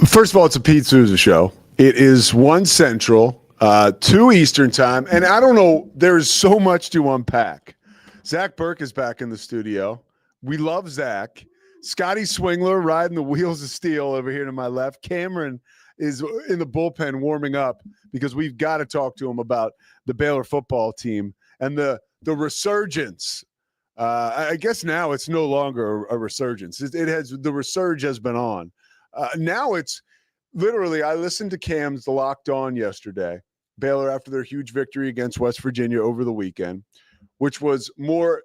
First of all, it's a Pete Sousa show. It is 1 Central, 2 Eastern time. And I don't know, there's so much to unpack. Zach Burke is back in the studio. We love Zach. Scotty Swingler riding the wheels of steel over here to my left. Cameron is in the bullpen warming up because we've got to talk to him about the Baylor football team and the resurgence. I guess now it's no longer a resurgence. The resurge has been on. Now it's literally, I listened to Cam's The Locked On yesterday, Baylor after their huge victory against West Virginia over the weekend, which was more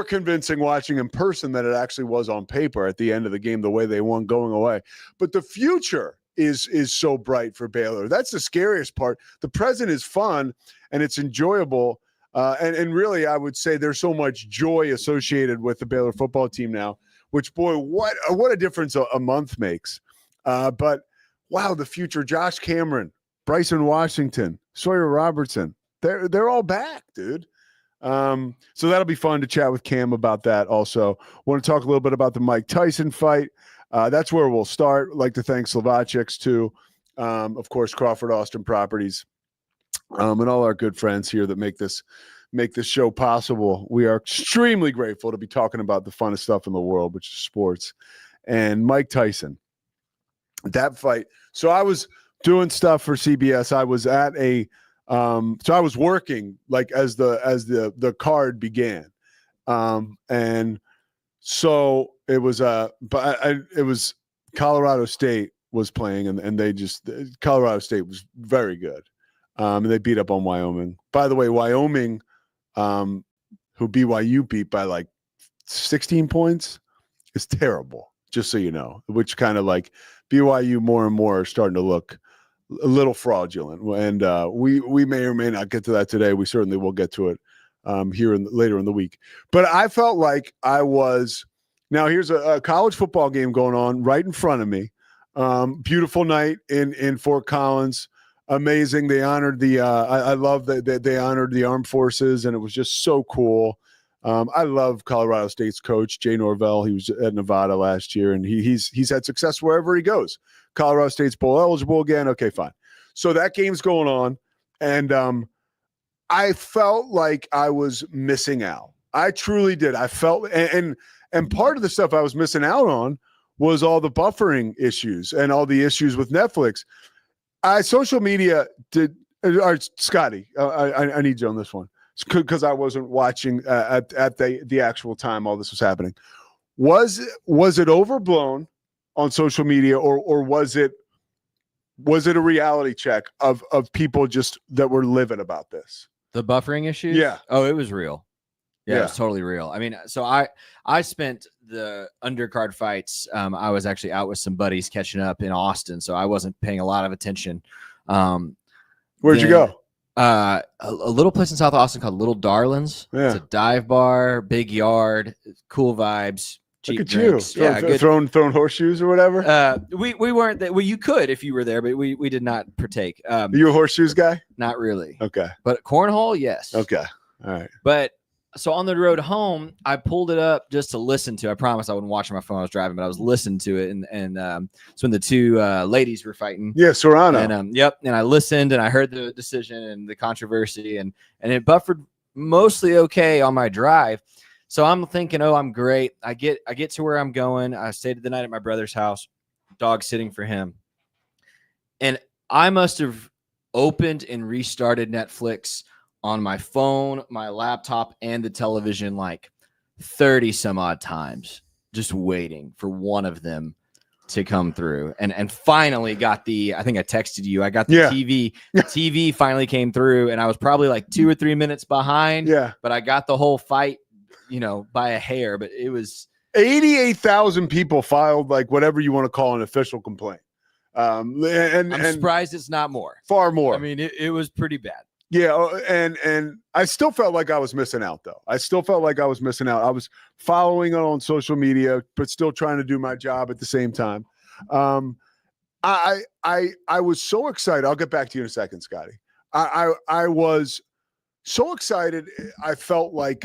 convincing watching in person than it actually was on paper at the end of the game, the way they won going away. But the future is so bright for Baylor. That's the scariest part. The present is fun and it's enjoyable. And really, I would say there's so much joy associated with the Baylor football team now, which, boy, what a difference a month makes. But, wow, the future, Josh Cameron, Bryson Washington, Sawyer Robertson, they're all back, dude. So that'll be fun to chat with Cam about that also. Want to talk a little bit about the Mike Tyson fight. That's where we'll start. I'd like to thank Slovacics too. Of course, Crawford Austin Properties, and all our good friends here that make this show possible. We are extremely grateful to be talking about the funnest stuff in the world, which is sports. And Mike Tyson, that fight. So I was doing stuff for CBS. I was at so I was working like as the card began. And so it was it was Colorado State was playing and Colorado State was very good. And they beat up on Wyoming. By the way, Wyoming, who BYU beat by like 16 points, is terrible, just so you know, which kind of like BYU more and more are starting to look a little fraudulent. And we may or may not get to that today. We certainly will get to it later in the week. But I felt like I was – now here's a college football game going on right in front of me. Beautiful night in Fort Collins. Amazing. They honored I love that they honored the armed forces, and it was just so cool. I love Colorado State's coach, Jay Norvell. He was at Nevada last year, and he's had success wherever he goes. Colorado State's bowl eligible again. Okay, fine. So that game's going on, and I felt like I was missing out. I truly did. I felt, and part of the stuff I was missing out on was all the buffering issues and all the issues with Netflix. Social media did. Scotty, I need you on this one because I wasn't watching at the actual time all this was happening. Was it overblown on social media, or was it a reality check of people just that were livid about this? The buffering issues? Yeah. Oh, it was real. Yeah, it's totally real. I mean, so I spent the undercard fights. I was actually out with some buddies catching up in Austin, so I wasn't paying a lot of attention. Where'd you go? A little place in South Austin called Little Darlings. Yeah. It's a dive bar, big yard, cool vibes, cheap Look at drinks. you. Yeah, throwing horseshoes or whatever? We weren't there. Well, you could if you were there, but we did not partake. Are you a horseshoes guy? Not really. Okay. But cornhole, yes. Okay. All right. But so on the road home, I pulled it up just to listen to. I promise I wouldn't watch on my phone. I was driving, but I was listening to it. And it's when the two ladies were fighting. Yeah, Serrano. And yep. And I listened and I heard the decision and the controversy and it buffered mostly okay on my drive. So I'm thinking, oh, I'm great. I get to where I'm going. I stayed the night at my brother's house, dog sitting for him. And I must have opened and restarted Netflix on my phone, my laptop, and the television like 30 some odd times, just waiting for one of them to come through. And finally got I think I texted you, I got the TV. The TV finally came through, and I was probably like 2 or 3 minutes behind. Yeah. But I got the whole fight, by a hair. But it was 88,000 people filed like whatever you want to call an official complaint. I'm surprised it's not more. Far more. I mean, it was pretty bad. Yeah, and I still felt like I was missing out, though. I still felt like I was missing out. I was following it on social media, but still trying to do my job at the same time. I was so excited. I'll get back to you in a second, Scotty. I was so excited. I felt like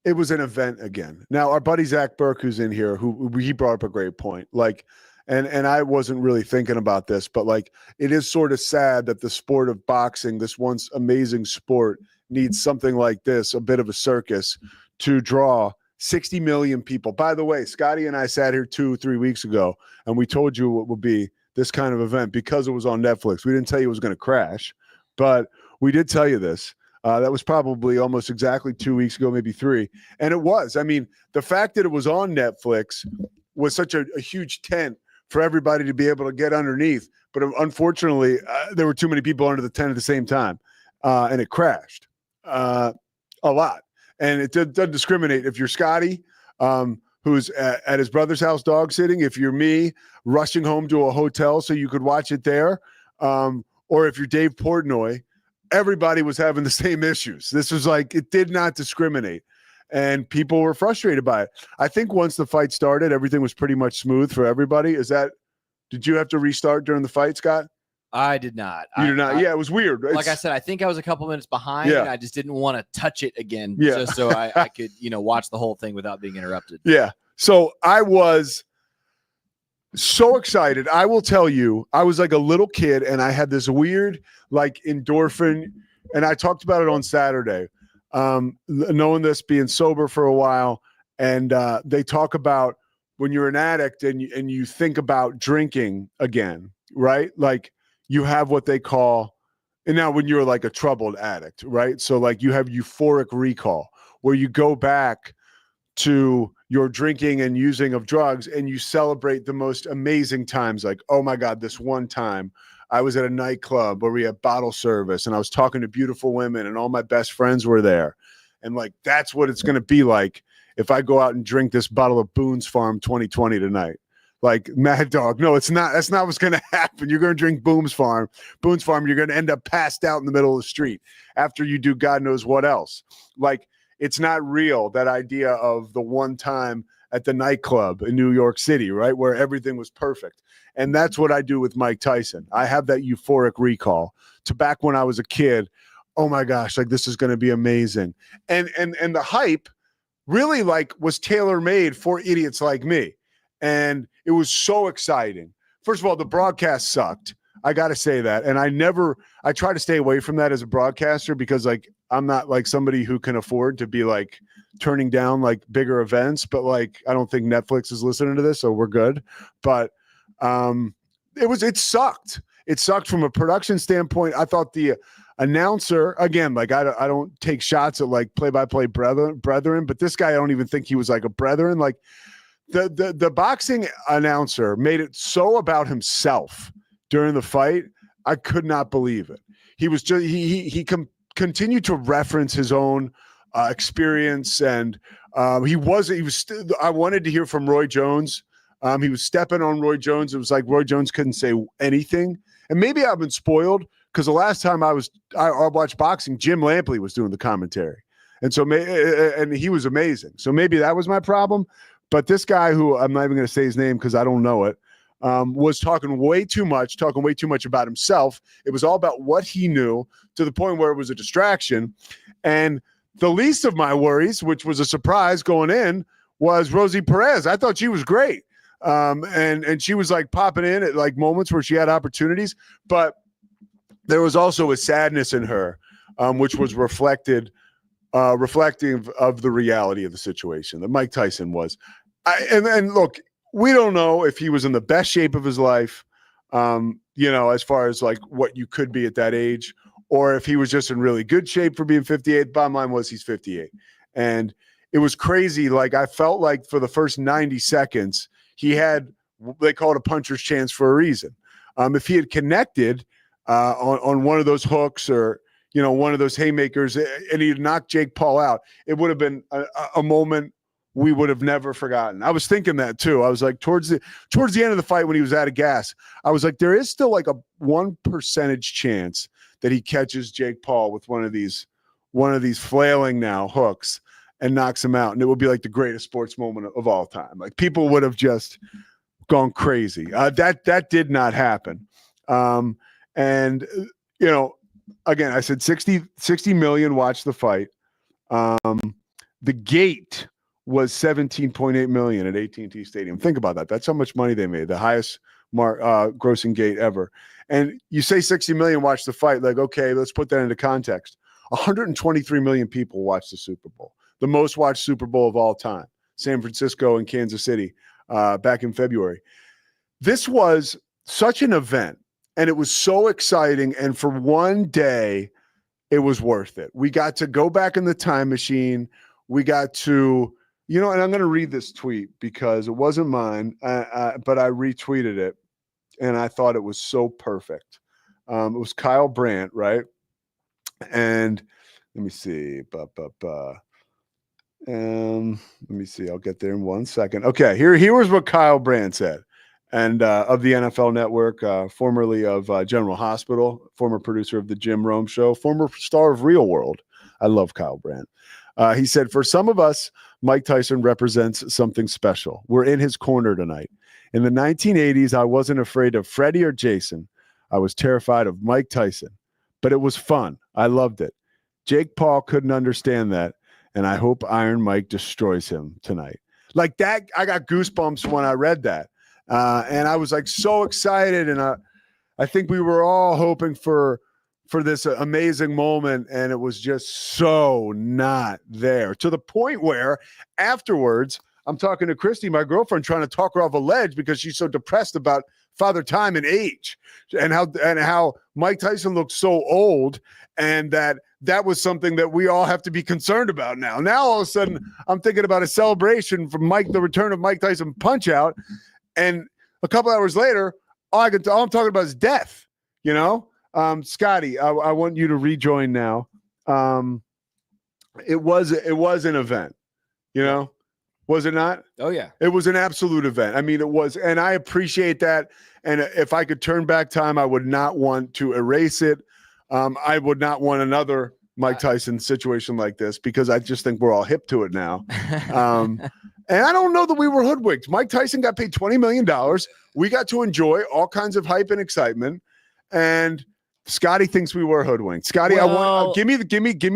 it was an event again. Now, our buddy Zach Burke, who's in here, he brought up a great point. Like, and I wasn't really thinking about this, but like, it is sort of sad that the sport of boxing, this once amazing sport, needs something like this, a bit of a circus, to draw 60 million people. By the way, Scotty and I sat here 2-3 weeks ago, and we told you it would be this kind of event because it was on Netflix. We didn't tell you it was going to crash, but we did tell you this. That was probably almost exactly 2 weeks ago, maybe 3. And it was. I mean, the fact that it was on Netflix was such a huge tent for everybody to be able to get underneath. But unfortunately, there were too many people under the tent at the same time, and it crashed a lot. And it doesn't discriminate if you're Scotty, who's at his brother's house dog sitting, if you're me rushing home to a hotel so you could watch it there, or if you're Dave Portnoy. Everybody was having the same issues. This was like, it did not discriminate, and people were frustrated by it. I think once the fight started, everything was pretty much smooth for everybody. Did you have to restart during the fight, Scott? I did not. You did not? Yeah, it was weird. Like I said, I think I was a couple minutes behind. Yeah. And I just didn't want to touch it again, Yeah. just so I could, watch the whole thing without being interrupted. Yeah. So I was so excited. I will tell you, I was like a little kid, and I had this weird like endorphin, and I talked about it on Saturday, knowing this, being sober for a while, and they talk about when you're an addict and you think about drinking again, right? Like you have what they call, and now when you're like a troubled addict, right? So like you have euphoric recall, where you go back to your drinking and using of drugs and you celebrate the most amazing times. Like, oh my God, this one time I was at a nightclub where we had bottle service and I was talking to beautiful women and all my best friends were there. And like, that's what it's going to be like if I go out and drink this bottle of Boone's Farm 2020 tonight. Like, Mad Dog. No, it's not. That's not what's going to happen. You're going to drink Boone's Farm. You're going to end up passed out in the middle of the street after you do God knows what else. Like, it's not real, that idea of the one time at the nightclub in New York City, right, where everything was perfect. And that's what I do with Mike Tyson. I have that euphoric recall to back when I was a kid. Oh my gosh, like this is going to be amazing. And the hype really like was tailor-made for idiots like me. And it was so exciting. First of all, the broadcast sucked. I got to say that. And I try to stay away from that as a broadcaster because like I'm not like somebody who can afford to be like turning down like bigger events, but like I don't think Netflix is listening to this, so we're good. But it sucked. It sucked from a production standpoint. I thought the announcer, again, like I don't take shots at like play-by-play brethren, but this guy, I don't even think he was like a brethren. Like the boxing announcer made it so about himself during the fight. I could not believe it. He was just he continued to reference his own experience, and I wanted to hear from Roy Jones. He was stepping on Roy Jones. It was like Roy Jones couldn't say anything, and maybe I've been spoiled because the last time I watched boxing, Jim Lampley was doing the commentary, and so and he was amazing. So maybe that was my problem. But this guy, who I'm not even going to say his name because I don't know it, was talking way too much about himself. It was all about what he knew, to the point where it was a distraction. And the least of my worries, which was a surprise going in, was Rosie Perez. I thought she was great. And she was like popping in at like moments where she had opportunities, but there was also a sadness in her, which was reflective of the reality of the situation that Mike Tyson was. And look, we don't know if he was in the best shape of his life, as far as like what you could be at that age, or if he was just in really good shape for being 58. Bottom line was he's 58. And it was crazy. Like I felt like for the first 90 seconds, he had, they call it a puncher's chance for a reason. If he had connected on one of those hooks or, one of those haymakers, and he had knocked Jake Paul out, it would have been a moment we would have never forgotten. I was thinking that too. I was like, towards the end of the fight when he was out of gas, I was like, there is still like a 1% chance that he catches Jake Paul with one of these flailing now hooks and knocks him out. And it would be like the greatest sports moment of all time. Like people would have just gone crazy. That did not happen. And again, I said 60 million watched the fight. The gate was 17.8 million at AT&T Stadium. Think about that. That's how much money they made. The highest grossing gate ever. And you say 60 million watched the fight. Like, okay, let's put that into context. 123 million people watched the Super Bowl, the most watched Super Bowl of all time. San Francisco and Kansas City back in February. This was such an event, and it was so exciting. And for one day, it was worth it. We got to go back in the time machine. We got to, and I'm going to read this tweet because it wasn't mine, but I retweeted it, and I thought it was so perfect. It was Kyle Brandt, right? And let me see. Let me see. I'll get there in 1 second. Okay, here was what Kyle Brandt said, and of the NFL Network, formerly of General Hospital, former producer of the Jim Rome Show, former star of Real World. I love Kyle Brandt. He said, "For some of us, Mike Tyson represents something special. We're in his corner tonight. In the 1980s, I wasn't afraid of Freddie or Jason. I was terrified of Mike Tyson, but it was fun. I loved it. Jake Paul couldn't understand that, and I hope Iron Mike destroys him tonight." Like that, I got goosebumps when I read that. And I was like so excited. And I think we were all hoping for this amazing moment. And it was just so not there, to the point where afterwards, I'm talking to Christy, my girlfriend, trying to talk her off a ledge because she's so depressed about Father Time and age and how Mike Tyson looked so old, and that was something that we all have to be concerned about now. Now, all of a sudden, I'm thinking about a celebration for the return of Mike Tyson Punch-Out, and a couple hours later, all I'm talking about is death, Scotty, I want you to rejoin now. It was an event, Was it not? Oh, yeah. It was an absolute event. I mean, it was, and I appreciate that. And if I could turn back time, I would not want to erase it. I would not want another Mike Tyson situation like this, because I just think we're all hip to it now. And I don't know that we were hoodwinked. Mike Tyson got paid $20 million. We got to enjoy all kinds of hype and excitement. And Scotty thinks we were hoodwinked. Scotty, I want give me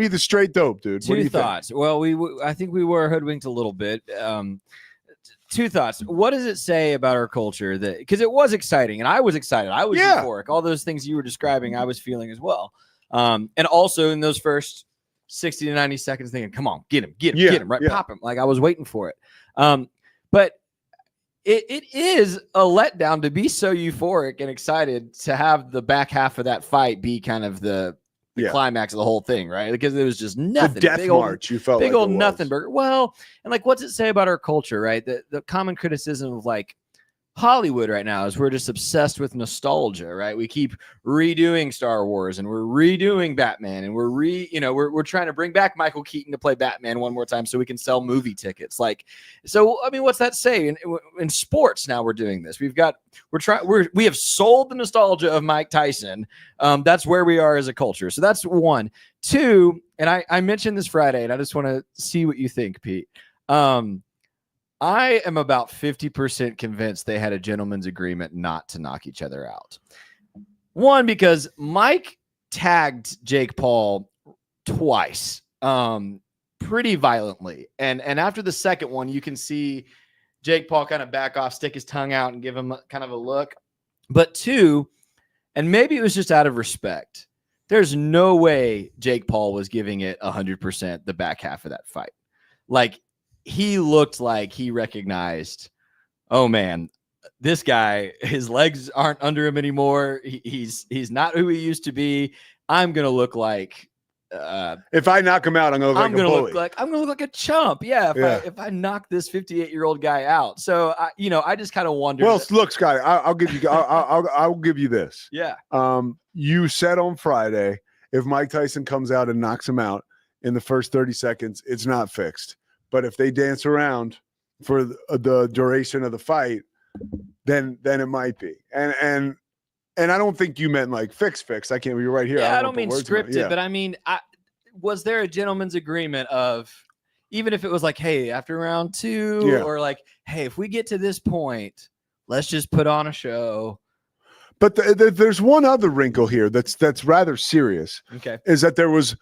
the straight dope, dude. What do you thoughts? think? Well, I think we were hoodwinked a little bit. Two thoughts. What does it say about our culture that, because it was exciting and I was excited. I was euphoric. All those things you were describing, I was feeling as well. And also in those first 60 to 90 seconds thinking, come on, get him, right? Pop him. Like I was waiting for it. But it is a letdown to be so euphoric and excited to have the back half of that fight be kind of the climax of the whole thing, right? Because it was just nothing. The death march, you felt big like old nothing burger. Well, and like, what's it say about our culture, right? The common criticism of like Hollywood right now is we're just obsessed with nostalgia, right? We keep redoing Star Wars and we're redoing Batman and we're trying to bring back Michael Keaton to play Batman one more time so we can sell movie tickets. Like, so I mean, what's that say? In sports now we're doing this. We have sold the nostalgia of Mike Tyson. That's where we are as a culture. So that's one. Two, and I mentioned this Friday, and I just want to see what you think, Pete. I am about 50% convinced they had a gentleman's agreement not to knock each other out. One, because Mike tagged Jake Paul twice, pretty violently. And after the second one, you can see Jake Paul kind of back off, stick his tongue out and give him kind of a look. But two, and maybe it was just out of respect, there's no way Jake Paul was giving it 100% the back half of that fight. Like, he looked like he recognized, oh man, this guy, his legs aren't under him anymore. He's not who he used to be. I'm gonna look like if I knock him out, I'm gonna look like a chump. Yeah, if I knock this 58-year-old guy out. So I just kind of wonder. Well, look, Scotty, I'll give you I'll give you this. Yeah. You said on Friday, if Mike Tyson comes out and knocks him out in the first 30 seconds, it's not fixed. But if they dance around for the duration of the fight, then it might be. And I don't think you meant like fix. I can't. You're right here. Yeah, I don't mean scripted, but I mean, was there a gentleman's agreement of, even if it was like, hey, after round two, or like, hey, if we get to this point, let's just put on a show. But there's one other wrinkle here that's rather serious. Okay, is that there was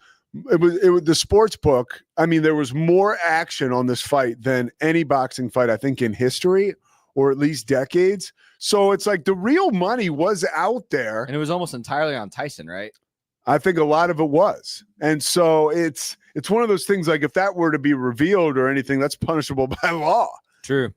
it was the sports book. I mean, there was more action on this fight than any boxing fight, I think, in history, or at least decades. So it's like the real money was out there. And it was almost entirely on Tyson, right? I think a lot of it was. And so it's one of those things, like if that were to be revealed or anything, that's punishable by law. True.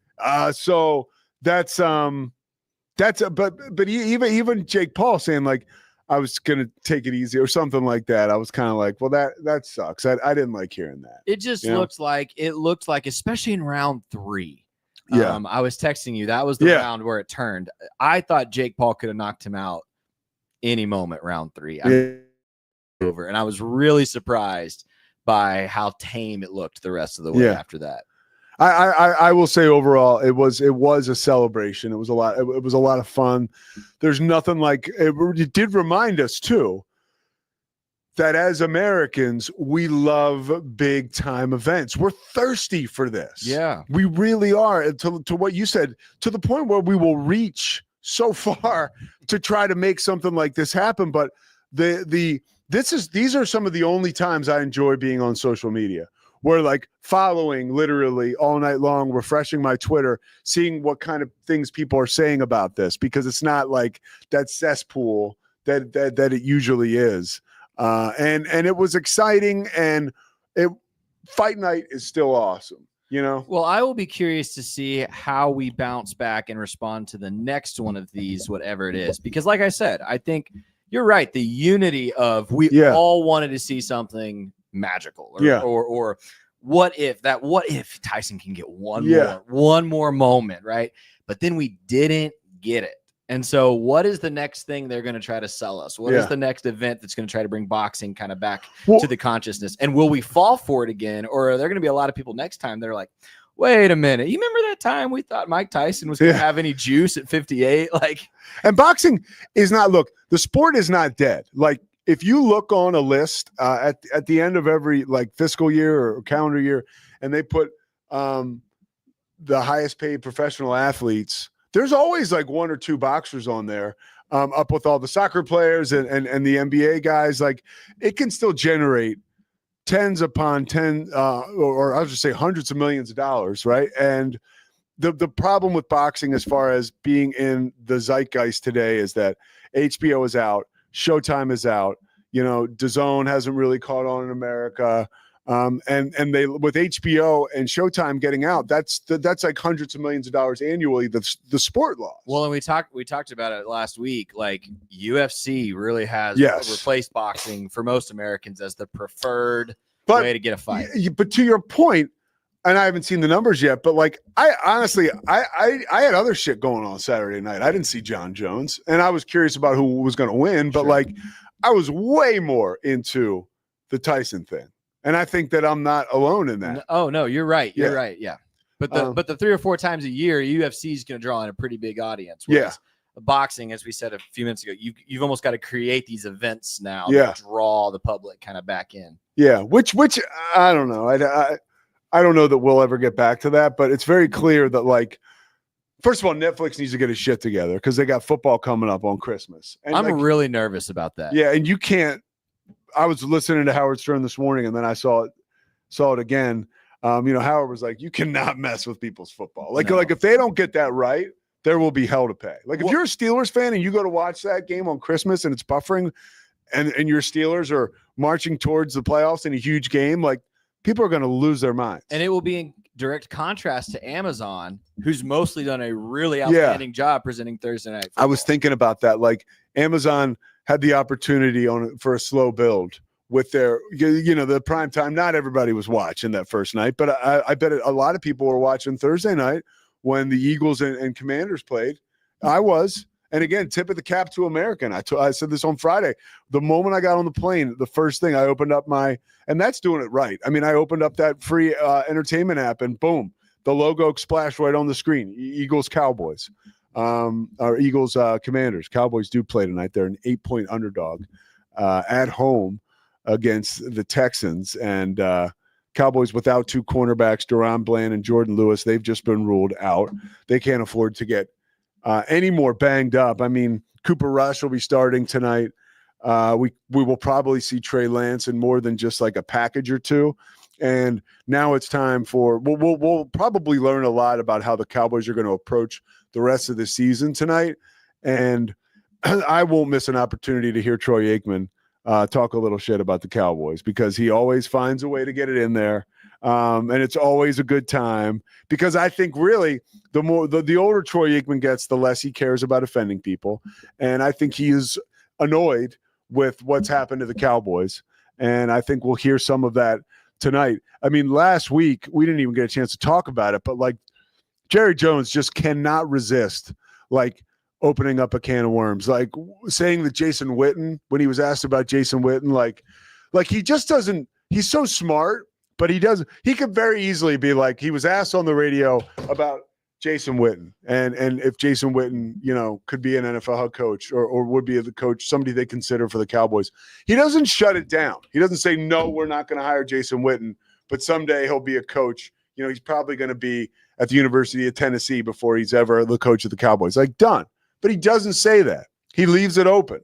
So that's but even Jake Paul saying like, I was going to take it easy or something like that. I was kind of like, well, that sucks. I didn't like hearing that. It just looked like, especially in round 3. Yeah. I was texting you. That was the round where it turned. I thought Jake Paul could have knocked him out any moment, round 3. Over. And I was really surprised by how tame it looked the rest of the way after that. I will say overall it was a celebration. It was a lot of fun. There's nothing like it did remind us too that as Americans we love big time events. We're thirsty for this. Yeah. We really are. To what you said, to the point where we will reach so far to try to make something like this happen. But these are some of the only times I enjoy being on social media. We're like following literally all night long, refreshing my Twitter, seeing what kind of things people are saying about this, because it's not like that cesspool that it usually is. And it was exciting, and fight night is still awesome, you know? Well, I will be curious to see how we bounce back and respond to the next one of these, whatever it is, because like I said, I think you're right. The unity of all wanted to see something magical or what if Tyson can get one more moment, right? But then we didn't get it. And so what is the next thing they're going to try to sell us? What is the next event that's going to try to bring boxing kind of back to the consciousness? And will we fall for it again? Or are there going to be a lot of people next time that are like, wait a minute, you remember that time we thought Mike Tyson was going to have any juice at 58? And boxing is not, look, the sport is not dead. Like, if you look on a list at the end of every like fiscal year or calendar year, and they put the highest paid professional athletes, there's always like 1 or 2 boxers on there, up with all the soccer players and the NBA guys. Like, it can still generate tens upon ten, or I'll just say hundreds of millions of dollars, right? And the problem with boxing, as far as being in the zeitgeist today, is that HBO is out. Showtime is out. You know, DAZN hasn't really caught on in America. And they, with HBO and Showtime getting out, that's like hundreds of millions of dollars annually, the sport loss. Well, and we talked about it last week. Like, UFC really has replaced boxing for most Americans as the preferred way to get a fight. But to your point, and I haven't seen the numbers yet, but like, I honestly had other shit going on Saturday night. I didn't see John Jones, and I was curious about who was going to win, but like, I was way more into the Tyson thing. And I think that I'm not alone in that. Oh no, you're right. You're right. Yeah. But the 3 or 4 times a year, UFC is going to draw in a pretty big audience. Boxing, as we said a few minutes ago, you've almost got to create these events now to draw the public kind of back in. Yeah. Which I don't know. I don't know that we'll ever get back to that, but it's very clear that, like, first of all, Netflix needs to get his shit together because they got football coming up on Christmas. And I'm really nervous about that. Yeah. And you can't, I was listening to Howard Stern this morning, and then I saw it again. Howard was like, you cannot mess with people's football. Like if they don't get that right, there will be hell to pay. Like, if you're a Steelers fan and you go to watch that game on Christmas and it's buffering and your Steelers are marching towards the playoffs in a huge game, like, people are going to lose their minds. And it will be in direct contrast to Amazon, who's mostly done a really outstanding job presenting Thursday night football. I was thinking about that. Like, Amazon had the opportunity for a slow build with their, the prime time. Not everybody was watching that first night, but I bet a lot of people were watching Thursday night when the Eagles and Commanders played. I was. And again, tip of the cap to American. I said this on Friday. The moment I got on the plane, the first thing I opened up and that's doing it right. I mean, I opened up that free entertainment app, and boom, the logo splashed right on the screen. Eagles Cowboys, or Eagles Commanders. Cowboys do play tonight. They're an 8-point underdog at home against the Texans, and Cowboys without 2 cornerbacks, Deron Bland and Jordan Lewis. They've just been ruled out. They can't afford to get any more banged up. I mean, Cooper Rush will be starting tonight. We will probably see Trey Lance in more than just like a package or two. And now it's time for we'll probably learn a lot about how the Cowboys are going to approach the rest of the season tonight. And I won't miss an opportunity to hear Troy Aikman talk a little shit about the Cowboys, because he always finds a way to get it in there. And it's always a good time, because I think really the older Troy Aikman gets, the less he cares about offending people. And I think he is annoyed with what's happened to the Cowboys. And I think we'll hear some of that tonight. I mean, last week we didn't even get a chance to talk about it, but like Jerry Jones just cannot resist like opening up a can of worms, like saying that Jason Witten, when he was asked about Jason Witten, like he just doesn't, he's so smart, but he could very easily be like, he was asked on the radio about Jason Witten and if Jason Witten, you know, could be an NFL head coach or would be the coach, somebody they consider for the Cowboys. He doesn't shut it down. He doesn't say, no, we're not going to hire Jason Witten, but someday he'll be a coach. You know, he's probably going to be at the University of Tennessee before he's ever the coach of the Cowboys. Like, done. But he doesn't say that. He leaves it open,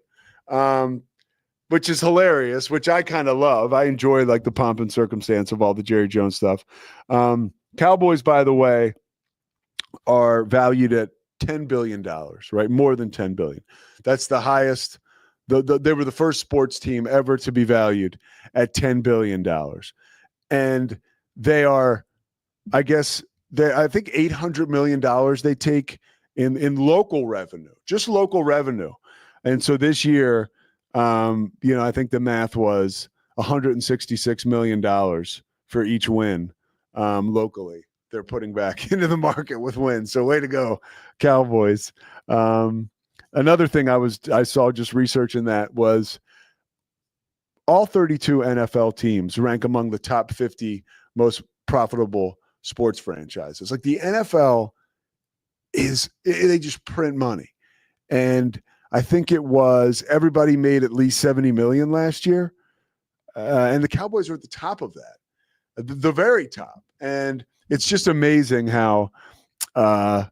which is hilarious, which I kind of love. I enjoy like the pomp and circumstance of all the Jerry Jones stuff. Cowboys, by the way, are valued at $10 billion, right? More than $10 billion. That's the highest. They were the first sports team ever to be valued at $10 billion. And they are, I think $800 million they take in local revenue, just local revenue. And so this year, I think the math was $166 million for each win locally. They're putting back into the market with wins. So way to go, Cowboys. Another thing I saw just researching that was all 32 NFL teams rank among the top 50 most profitable sports franchises. Like the NFL they just print money. And I think it was everybody made at least 70 million last year. And the Cowboys are at the top of that, the very top. And it's just amazing how, the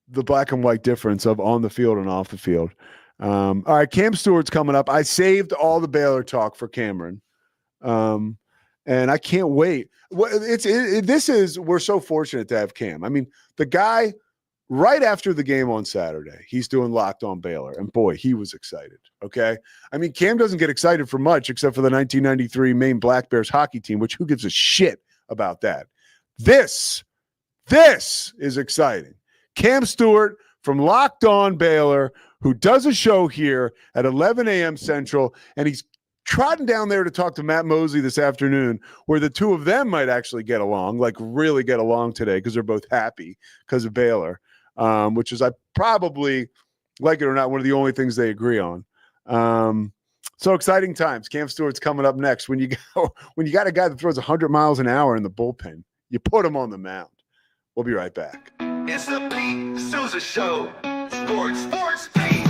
black and white difference of on the field and off the field. All right, Cam Stewart's coming up. I saved all the Baylor talk for Cameron. And I can't wait. We're so fortunate to have Cam. I mean, the guy right after the game on Saturday, he's doing Locked On Baylor. And boy, he was excited. Okay. I mean, Cam doesn't get excited for much except for the 1993 Maine Black Bears hockey team, which who gives a shit about that? This is exciting. Cam Stewart from Locked On Baylor, who does a show here at 11 a.m. Central, and he's trotting down there to talk to Matt Mosley this afternoon, where the two of them might actually get along, like really get along today, because they're both happy because of Baylor, which is, I probably, like it or not, one of the only things they agree on. So exciting times. Cam Stewart's coming up next. When you got a guy that throws 100 miles an hour in the bullpen, you put him on the mound. We'll be right back. It's the Sousa Show. Sports, Pete.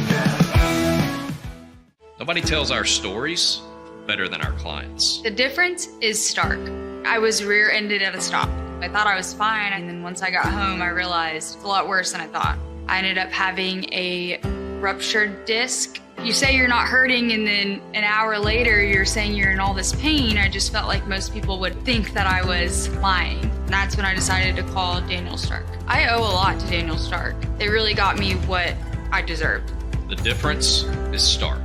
Nobody tells our stories better than our clients. The difference is stark. I was rear-ended at a stop. I thought I was fine, and then once I got home, I realized it's a lot worse than I thought. I ended up having a ruptured disc. You say you're not hurting, and then an hour later, you're saying you're in all this pain. I just felt like most people would think that I was lying. And that's when I decided to call Daniel Stark. I owe a lot to Daniel Stark. They really got me what I deserved. The difference is stark.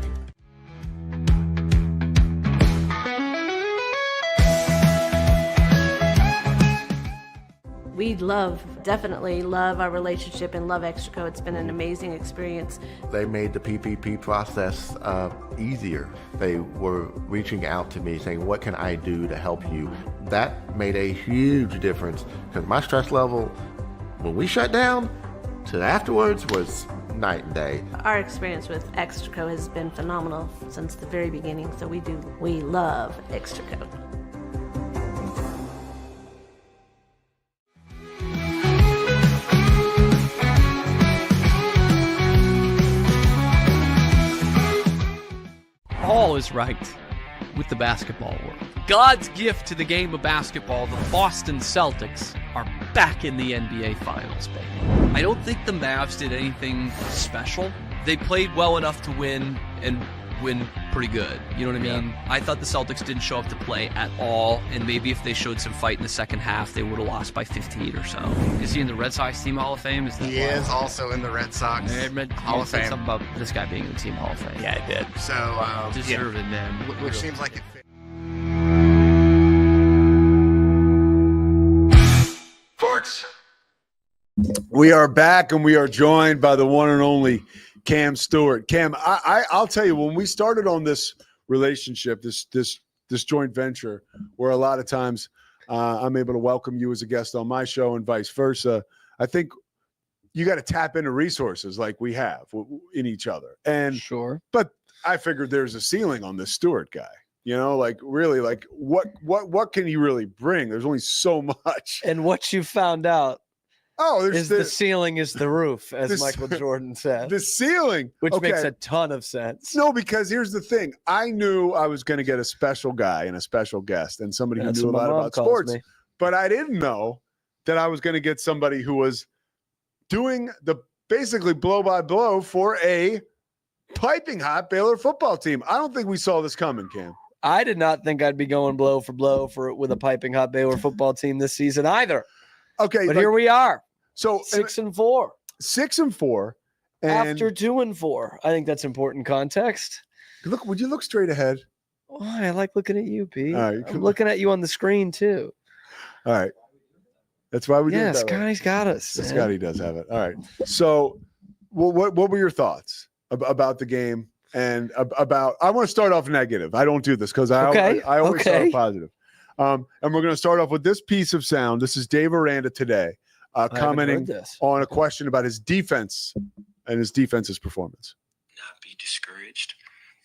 We definitely love our relationship and love Extraco. It's been an amazing experience. They made the PPP process easier. They were reaching out to me saying, what can I do to help you? That made a huge difference, because my stress level when we shut down to afterwards was night and day. Our experience with Extraco has been phenomenal since the very beginning, so we love Extraco. All is right with the basketball world. God's gift to the game of basketball, the Boston Celtics, are back in the NBA Finals, baby. I don't think the Mavs did anything special they played well enough to win and win pretty good. You know what I mean? I thought the Celtics didn't show up to play at all, and maybe if they showed some fight in the second half, they would have lost by 15 or so. Is he in the Red Sox Team Hall of Fame? He is also in the Red Sox Hall of Fame. Something about this guy being in the Team Hall of Fame. Yeah, it did. So, Deserving, man. which seems like it fit. Sports. We are back, and we are joined by the one and only Cam Stewart. Cam, I'll tell you, when we started on this relationship, this joint venture, where a lot of times I'm able to welcome you as a guest on my show and vice versa, I think you got to tap into resources like we have in each other. And Sure. but I figured there's a ceiling on this Stewart guy. You know, like really, like what can he really bring? There's only so much. And what you found out Oh, is the ceiling is the roof, as this- Michael Jordan said, the ceiling, which makes a ton of sense. No, because here's the thing. I knew I was going to get a special guy and a special guest and somebody That's who knew a what my lot mom about calls sports. me. But I didn't know that I was going to get somebody who was doing the basically blow by blow for a piping hot Baylor football team. I don't think we saw this coming, Cam. I did not think I'd be going blow for blow with a piping hot Baylor football team this season either. Okay, But here we are. So 6-4. 6-4. And After 2-4. I think that's important context. look, would you look straight ahead? Why? I like looking at you, Pete. All right, I'm looking at you on the screen too. All right. That's why we did Yeah, it that way. Scotty's got us. man. Scotty does have it. All right. So, what were your thoughts about the game and about? I want to start off negative. I don't do this because I always start positive. And we're going to start off with this piece of sound. This is Dave Aranda today, commenting on a question about his defense and his defense's performance. Not be discouraged,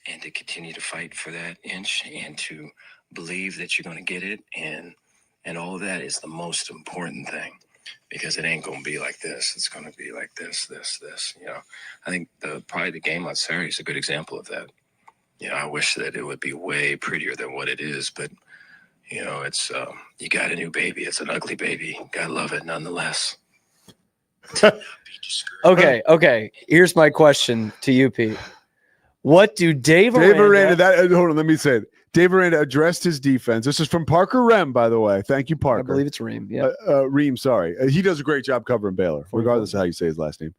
and to continue to fight for that inch, and to believe that you're going to get it, and all of that is the most important thing, because it ain't going to be like this. It's going to be like this. You know, I think probably the game on Saturday is a good example of that. You know, I wish that it would be way prettier than what it is, but you know, it's you got a new baby. It's an ugly baby. Gotta love it nonetheless. Okay. Here's my question to you, Pete. What do Dave Aranda hold on, let me say it. Dave Aranda addressed his defense. This is from Parker Rem, by the way. Thank you, Parker. I believe it's Reem. Yeah. Reem, sorry. He does a great job covering Baylor, regardless of how you say his last name.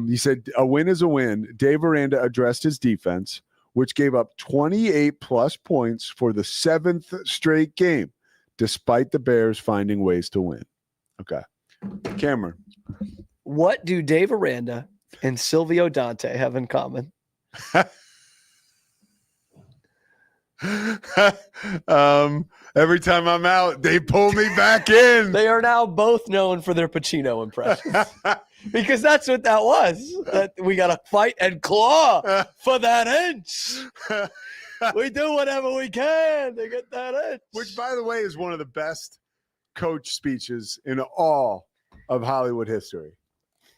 He said, a win is a win. Dave Aranda addressed his defense, which gave up 28-plus points for the 7th straight game, despite the Bears finding ways to win. Okay. Cameron. What do Dave Aranda and Silvio Dante have in common? Every time I'm out, they pull me back in. They are now both known for their Pacino impressions. Because that's what that was. That we got to fight and claw for that inch. We do whatever we can to get that inch. Which, by the way, is one of the best coach speeches in all of Hollywood history.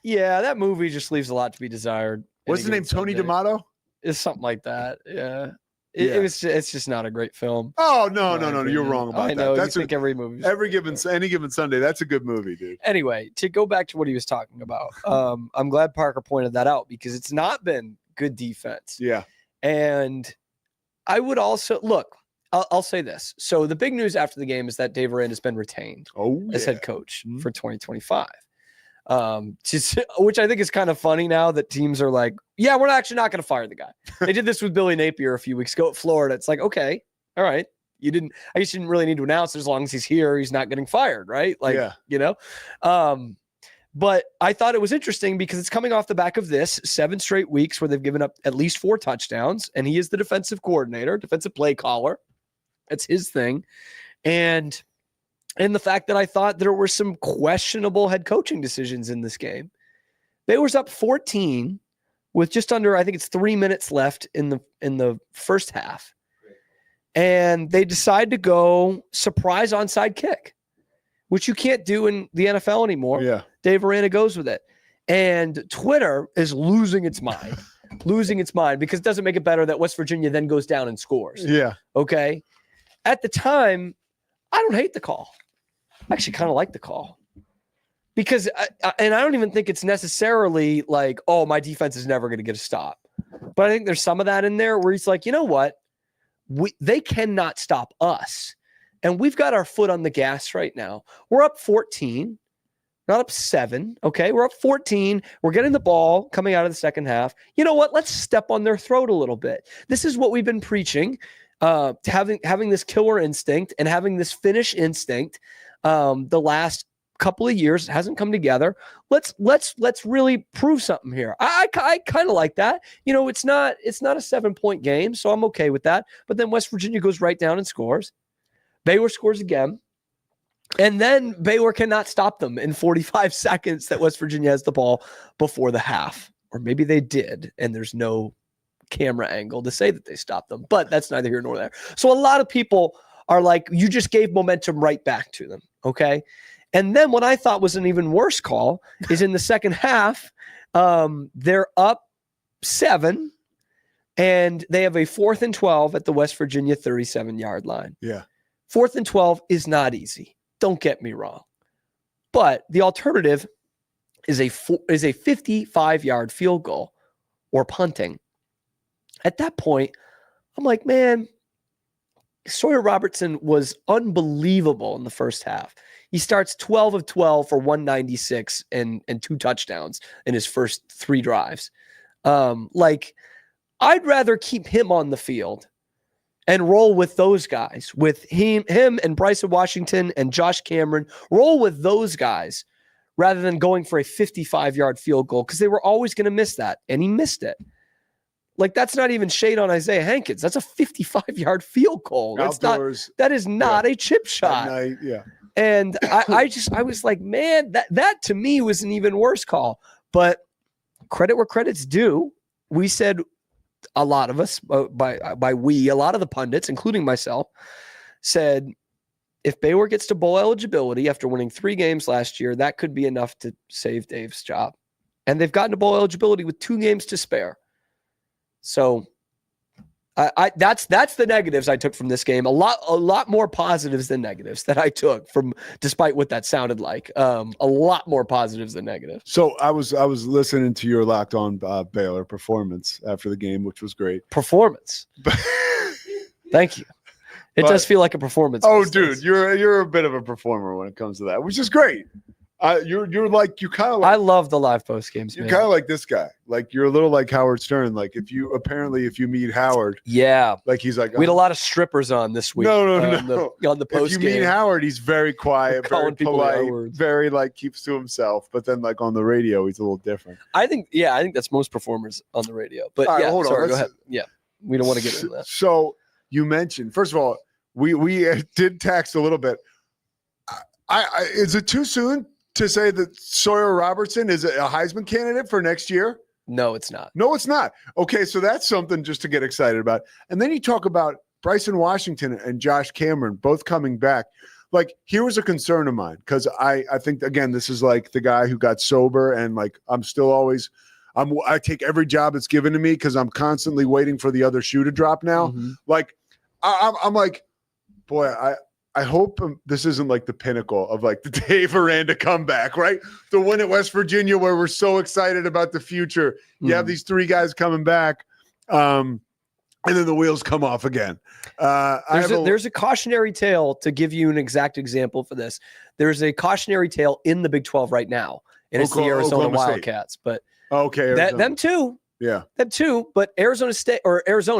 Yeah, that movie just leaves a lot to be desired. What's his name? Tony D'Amato? It's something like that. Yeah. It's just not a great film. Oh, no. You're wrong about that. I know. That's you think every movie. Any given Sunday. That's a good movie, dude. Anyway, to go back to what he was talking about, I'm glad Parker pointed that out because it's not been good defense. Yeah. And I would also look. I'll say this. So the big news after the game is that Dave Aranda has been retained as head coach for 2025. Which I think is kind of funny now that teams are like, yeah, we're actually not going to fire the guy. They did this with Billy Napier a few weeks ago at Florida. It's like, okay, all right. I guess you didn't really need to announce it. As long as he's here, he's not getting fired, right? Like, you know, but I thought it was interesting because it's coming off the back of this 7 straight weeks where they've given up at least 4 touchdowns, and he is the defensive coordinator, defensive play caller. That's his thing. And the fact that I thought there were some questionable head coaching decisions in this game. Baylor's up 14 with just under, I think it's 3 minutes left in the first half. And they decide to go surprise onside kick, which you can't do in the NFL anymore. Yeah. Dave Aranda goes with it. And Twitter is losing its mind because it doesn't make it better that West Virginia then goes down and scores. Yeah. Okay. At the time, I don't hate the call. I actually kind of like the call because and I don't even think it's necessarily like, oh, my defense is never going to get a stop. But I think there's some of that in there where he's like, you know what? They cannot stop us. And we've got our foot on the gas right now. We're up 14, not up 7. Okay. We're up 14. We're getting the ball coming out of the second half. You know what? Let's step on their throat a little bit. This is what we've been preaching, having this killer instinct and having this finish instinct. The last couple of years it hasn't come together. Let's really prove something here. I kind of like that. You know, it's not a 7-point game, so I'm okay with that. But then West Virginia goes right down and scores. Baylor scores again. And then Baylor cannot stop them in 45 seconds that West Virginia has the ball before the half. Or maybe they did, and there's no camera angle to say that they stopped them. But that's neither here nor there. So a lot of people are like, you just gave momentum right back to them, okay? And then what I thought was an even worse call is in the second half, they're up 7, and they have a 4th and 12 at the West Virginia 37-yard line. Yeah. 4th and 12 is not easy. Don't get me wrong. But the alternative is a 55-yard field goal or punting. At that point, I'm like, man, Sawyer Robertson was unbelievable in the first half. He starts 12 of 12 for 196 and 2 touchdowns in his first 3 drives. Like, I'd rather keep him on the field and roll with those guys, with him and Bryson Washington and Josh Cameron. Roll with those guys rather than going for a 55-yard field goal, because they were always going to miss that, and he missed it. Like, that's not even shade on Isaiah Hankins. That's a 55-yard field goal. That is not a chip shot. Yeah. And I was like, man, that to me was an even worse call. But credit where credit's due. We said, a lot of us, a lot of the pundits, including myself, said if Baylor gets to bowl eligibility after winning 3 games last year, that could be enough to save Dave's job. And they've gotten to bowl eligibility with 2 games to spare. So that's the negatives I took from this game. A lot more positives than negatives that I took from, despite what that sounded like. A lot more positives than negatives. So I was listening to your Locked On Baylor performance after the game, which was great. Performance. Thank you. It does feel like a performance. Oh, dude, you're a bit of a performer when it comes to that, which is great. You're like, you kind of like, I love the live post games. You're kind of like this guy. Like, you're a little like Howard Stern. Like, if you meet Howard, yeah, like he's like, we had a lot of strippers on this week. No. On the post if you meet Howard, he's very quiet, very polite, very like keeps to himself. But then like on the radio, he's a little different. I think that's most performers on the radio. But right, hold on, go ahead. Yeah, we don't want to get into that. So you mentioned, first of all, we did text a little bit. Is it too soon to say that Sawyer Robertson is a Heisman candidate for next year? No, it's not. No, it's not. Okay, so that's something just to get excited about. And then you talk about Bryson Washington and Josh Cameron both coming back. Like, here was a concern of mine, because I think, again, this is like the guy who got sober, and like I'm still always I take every job that's given to me because I'm constantly waiting for the other shoe to drop now. Mm-hmm. Like, I'm like, boy, I hope this isn't like the pinnacle of like the Dave Aranda comeback, right? The one at West Virginia where we're so excited about the future. You have these 3 guys coming back, and then the wheels come off again. There's a cautionary tale, to give you an exact example for this. There's a cautionary tale in the Big 12 right now, and it's the Arizona Wildcats. But them too. Yeah. Them too. But Arizona,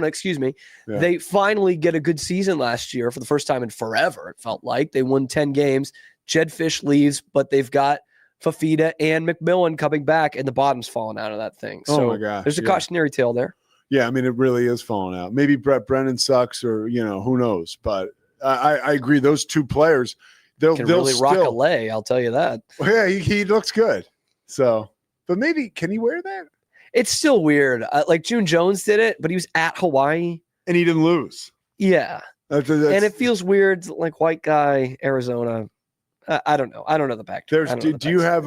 excuse me, they finally get a good season last year for the first time in forever. It felt like they won 10 games. Jed Fish leaves, but they've got Fafita and McMillan coming back, and the bottom's falling out of that thing. So my gosh, there's a cautionary tale there. Yeah, I mean, it really is falling out. Maybe Brett Brennan sucks, or who knows. But I agree. Those 2 players, they'll really still rock a lay. I'll tell you that. Yeah, he looks good. So, but maybe can he wear that? It's still weird. Like June Jones did it, but he was at Hawaii and he didn't lose. Yeah, that's, and it feels weird. Like white guy, Arizona. I don't know. I don't know the back. Do you have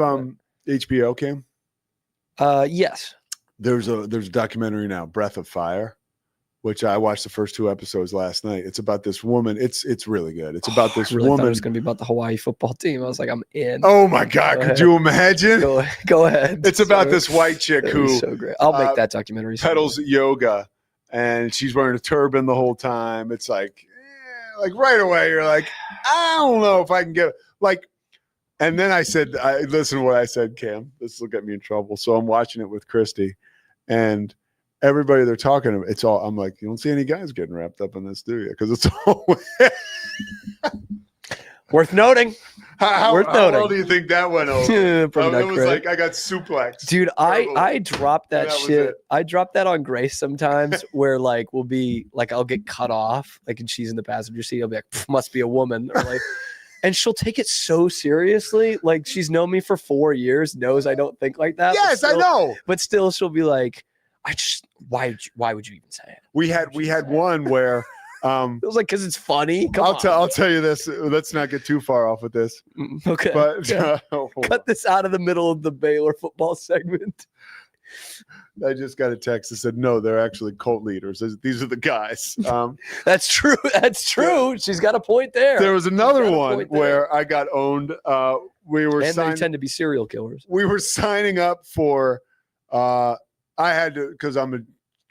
HBO, Cam? Yes. There's a documentary now, Breath of Fire. which I watched the first 2 episodes last night. It's about this woman. It's really good. It's about this I really thought woman. it was going to be about the Hawaii football team. I was like, I'm in. Oh my God. Could you imagine? Go ahead. It's about this white chick who so great. I'll make that documentary. Pedals yoga, and she's wearing a turban the whole time. It's like right away, you're like, I don't know if I can get like. And then I said, listen to what I said, Cam. This will get me in trouble. So I'm watching it with Christy, and everybody they're talking to, it's all. I'm like, you don't see any guys getting wrapped up in this, do you? Because it's all worth noting. How well do you think that went over? It was great. like I got suplexed. Dude, I dropped that shit. I dropped that on Grace sometimes where like we'll be like I'll get cut off, like and she's in the passenger seat. I'll be like, must be a woman. Or like and she'll take it so seriously. Like she's known me for 4 years, knows I don't think like that. Yes, I know. But still she'll be like, why would you even say it? We had one where it was like because it's funny. I'll tell you this. Let's not get too far off with this. Okay. But cut this out of the middle of the Baylor football segment. I just got a text that said, no, they're actually cult leaders. These are the guys. That's true. That's true. She's got a point there. There was another one where I got owned. They tend to be serial killers. We were signing up for I had to, because I'm a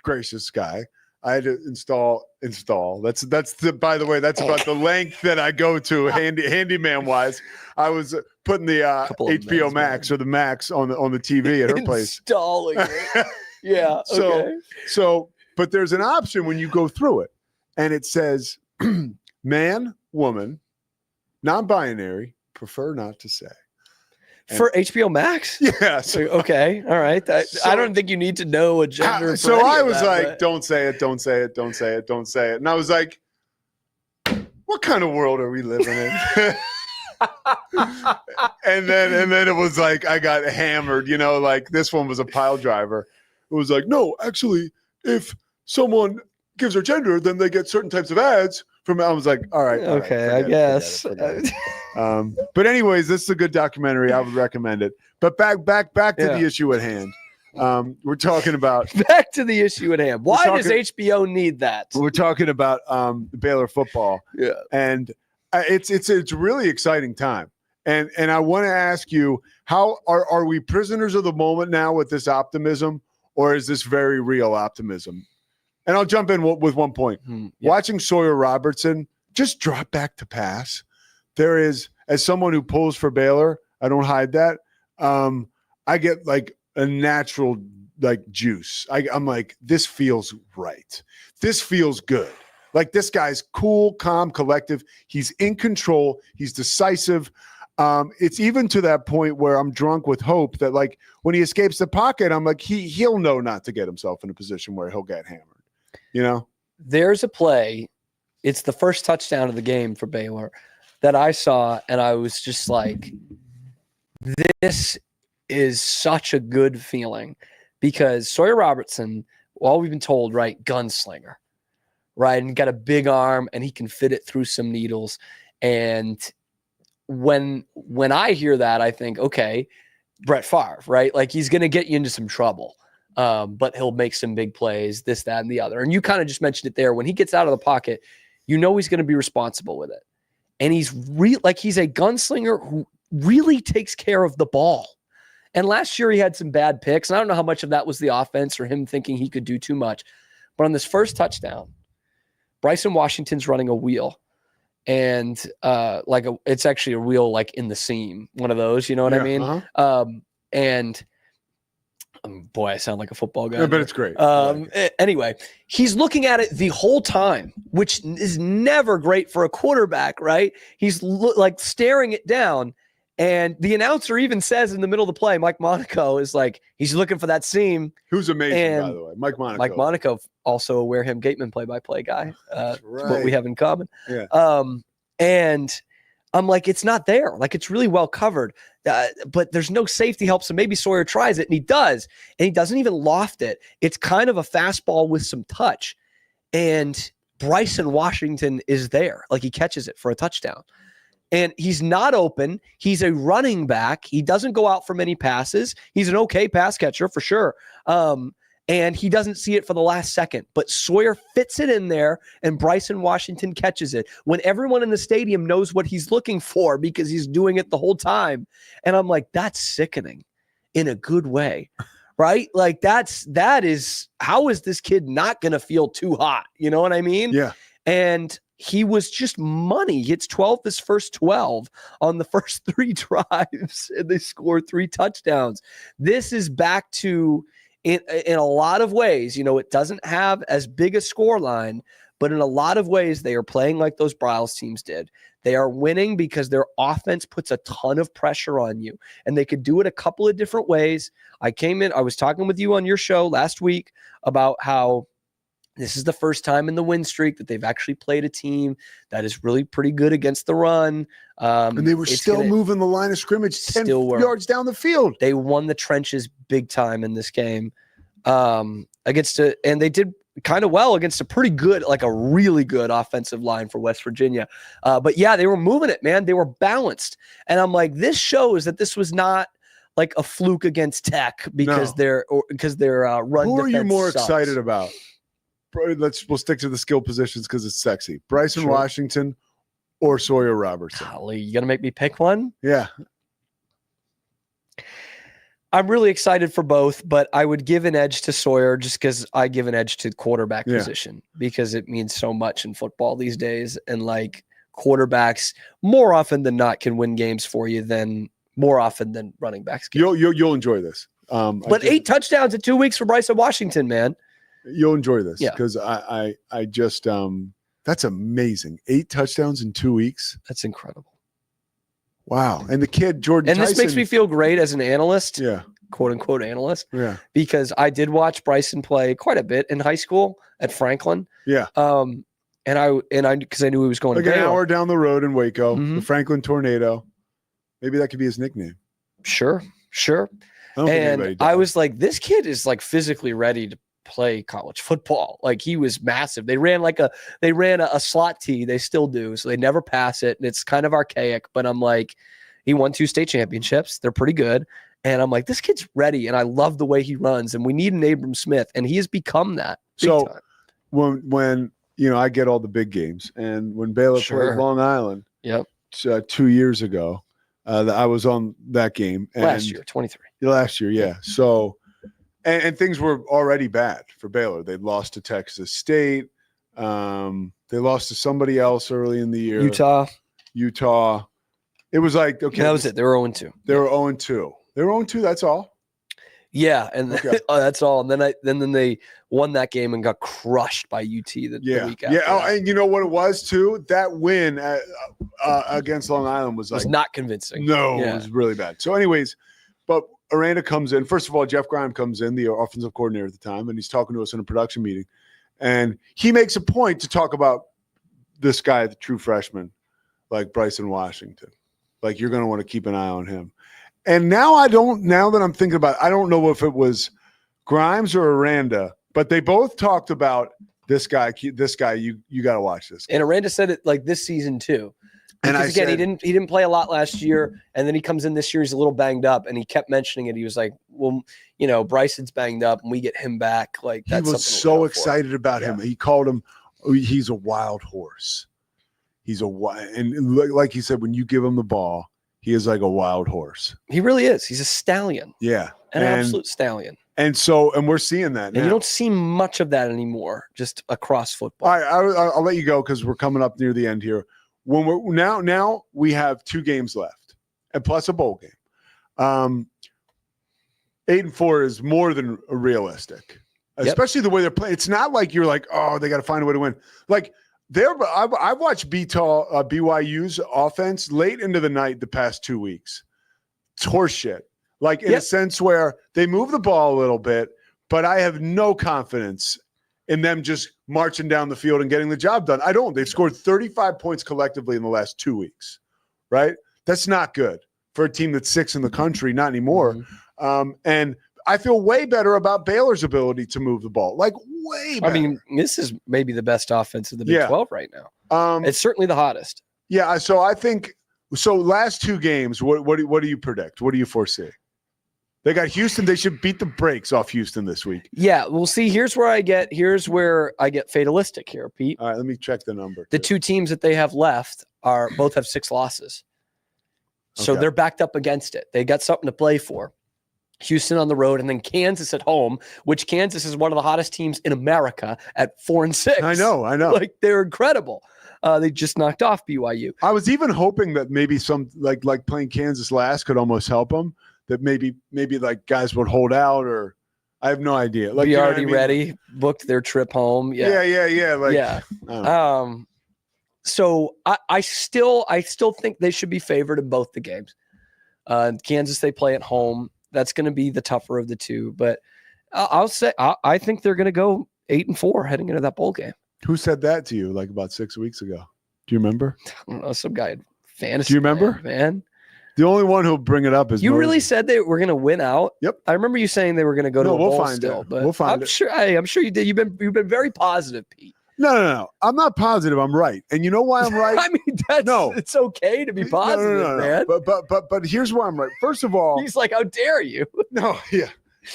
gracious guy. I had to install. That's the. By the way, that's about the length that I go to handyman wise. I was putting the HBO Max or the Max on the TV at her place. Installing it. Yeah. Okay. So, but there's an option when you go through it, and it says, man, woman, non-binary, prefer not to say. For HBO Max? Yes. Okay. All right. I don't think you need to know a gender. So I was like, don't say it, don't say it, don't say it, don't say it. And I was like, what kind of world are we living in? and then it was like I got hammered, like this one was a pile driver. It was like, no, actually, if someone gives their gender, then they get certain types of ads from. I was like, all right. Okay, I guess. But anyways, this is a good documentary. I would recommend it. But back to the issue at hand. We're talking about back to the issue at hand. Why does HBO need that? We're talking about Baylor football. Yeah, and it's a really exciting time. And I want to ask you, how are we prisoners of the moment now with this optimism, or is this very real optimism? And I'll jump in with one point. Watching Sawyer Robertson just drop back to pass. There is, as someone who pulls for Baylor, I don't hide that. I get like a natural like juice. I'm like, this feels right. This feels good. Like this guy's cool, calm, collective. He's in control. He's decisive. It's even to that point where I'm drunk with hope that like when he escapes the pocket, I'm like, he'll know not to get himself in a position where he'll get hammered. There's a play. It's the first touchdown of the game for Baylor that I saw, and I was just like, this is such a good feeling because Sawyer Robertson, well, we've been told, right, gunslinger, right, and got a big arm, and he can fit it through some needles. And when I hear that, I think, okay, Brett Favre, right, like he's going to get you into some trouble, but he'll make some big plays, this, that, and the other. And you kind of just mentioned it there. When he gets out of the pocket, he's going to be responsible with it. And he's he's a gunslinger who really takes care of the ball. And last year he had some bad picks. And I don't know how much of that was the offense or him thinking he could do too much. But on this first touchdown, Bryson Washington's running a wheel. And it's actually a wheel like in the seam, one of those, you know what I mean? Uh-huh. Boy, I sound like a football guy. Yeah, but it's great. Anyway, he's looking at it the whole time, which is never great for a quarterback, right? He's staring it down. And the announcer even says in the middle of the play, Mike Monaco is like, he's looking for that seam. Who's amazing, by the way. Mike Monaco, also a Wareham Gateman play-by-play guy. That's right. What we have in common. Yeah. And I'm like, it's not there. Like, it's really well covered. But there's no safety help. So maybe Sawyer tries it, and he does. And he doesn't even loft it. It's kind of a fastball with some touch. And Bryson Washington is there. Like, he catches it for a touchdown. And he's not open. He's a running back. He doesn't go out for many passes. He's an okay pass catcher for sure. And and he doesn't see it for the last second. But Sawyer fits it in there, and Bryson Washington catches it when everyone in the stadium knows what he's looking for because he's doing it the whole time. And I'm like, that's sickening in a good way, right? Like that is how is this kid not going to feel too hot? You know what I mean? Yeah. And he was just money. He hits 12 his first 12 on the first 3 drives, and they scored 3 touchdowns. This is back to, in a lot of ways, you know, it doesn't have as big a score line, but in a lot of ways, they are playing like those Bryles teams did. They are winning because their offense puts a ton of pressure on you, and they could do it a couple of different ways. I was talking with you on your show last week about how this is the first time in the win streak that they've actually played a team that is really pretty good against the run. And they were still moving the line of scrimmage 10 yards down the field. They won the trenches big time in this game and they did kind of well against a pretty good, like a really good offensive line for West Virginia. But yeah, they were moving it, man. They were balanced. And I'm like, this shows that this was not like a fluke against Tech because their run. Who are you more sucks. excited about? We'll stick to the skill positions because it's sexy. Bryson Washington or Sawyer Robertson. Golly, you gonna make me pick one? Yeah. I'm really excited for both, but I would give an edge to Sawyer just because I give an edge to the quarterback position because it means so much in football these days. And like quarterbacks more often than not can win games for you more often than running backs can. You'll enjoy this. But 8 touchdowns in 2 weeks for Bryson Washington, man. You'll enjoy this because I just that's amazing. 8 touchdowns in 2 weeks. That's incredible. Wow. And the kid, Jordan Tyson. This makes me feel great as an analyst. Yeah. Quote unquote analyst. Yeah. Because I did watch Bryson play quite a bit in high school at Franklin. Yeah. And I because I knew he was going like to an Baylor. Hour down the road in Waco, the Franklin Tornado. Maybe that could be his nickname. Sure. And I was like, this kid is like physically ready to play college football. Like he was massive. They ran a slot tee. They still do. So they never pass it. And it's kind of archaic, but I'm like, he won 2 state championships. They're pretty good. And I'm like, this kid's ready. And I love the way he runs. And we need an Abram Smith. And he has become that. So time. when I get all the big games, and when Baylor played Long Island, 2 years ago, I was on that game. And last year, 23. Last year, yeah. So, and things were already bad for Baylor. They'd lost to Texas State. They lost to somebody else early in the year. Utah. It was like, okay. That was it. They were 0-2. They were 0-2. They were 0-2, that's all? Yeah, and that's all. And then they won that game and got crushed by UT the week after. Yeah, and you know what it was too? That win against Long Island was not convincing. No, it was really bad. So anyways, but Aranda comes in. First of all, Jeff Grime comes in, the offensive coordinator at the time, and he's talking to us in a production meeting. And he makes a point to talk about this guy, the true freshman, like Bryson Washington. Like you're going to want to keep an eye on him. And now that I'm thinking about it, I don't know if it was Grimes or Aranda, but they both talked about this guy, you got to watch this guy. And Aranda said it like this season too. And because again, he didn't play a lot last year, and then he comes in this year, he's a little banged up, and he kept mentioning it. He was like, well, you know, Bryson's banged up and we get him back. Like that's he was so excited about him. He called him, he's a wild horse. And like he said, when you give him the ball, he is like a wild horse. He really is. He's a stallion. Yeah. An absolute stallion. And we're seeing that now. And you don't see much of that anymore, just across football. All right, I'll let you go because we're coming up near the end here. When we're now we have 2 games left, and plus a bowl game. 8-4 is more than realistic, especially the way they're playing. It's not like you're like, oh, they got to find a way to win. Like I've watched BYU's offense late into the night the past 2 weeks. It's horseshit. Like in a sense where they move the ball a little bit, but I have no confidence in them just marching down the field and getting the job done. I don't. They've scored 35 points collectively in the last 2 weeks, right? That's not good for a team that's 6th in the country, not anymore. And I feel way better about Baylor's ability to move the ball, like way better. I mean, this is maybe the best offense of the Big 12 right now. It's certainly the hottest. Yeah, so I think – so last 2 games, what do you predict? What do you foresee? They got Houston. They should beat the brakes off Houston this week. Yeah, we'll see. Here's where I get fatalistic here, Pete. All right, let me check the number. The two teams that they have left both have 6 losses. So they're backed up against it. They got something to play for. Houston on the road, and then Kansas at home, which Kansas is one of the hottest teams in America at 4-6. I know. Like, they're incredible. They just knocked off BYU. I was even hoping that maybe some like playing Kansas last could almost help them. That maybe like guys would hold out, or I have no idea. Like, Be you know already ready, booked their trip home. Yeah. Like, yeah. So I still think they should be favored in both the games. Kansas, they play at home. That's going to be the tougher of the two. But I'll say I think they're going to go 8-4 heading into that bowl game. Who said that to you like about 6 weeks ago? Do you remember? I don't know. Some guy in fantasy. Do you remember, man? The only one who'll bring it up is you. Moses. Really said they were going to win out. Yep. I remember you saying they were going to go to a we'll bowl find still. it. But we'll find I'm sure. I'm sure you did. You've been very positive, Pete. No. I'm not positive. I'm right. And you know why I'm right? I mean, it's okay to be positive, man. But here's why I'm right. First of all, he's like, how dare you?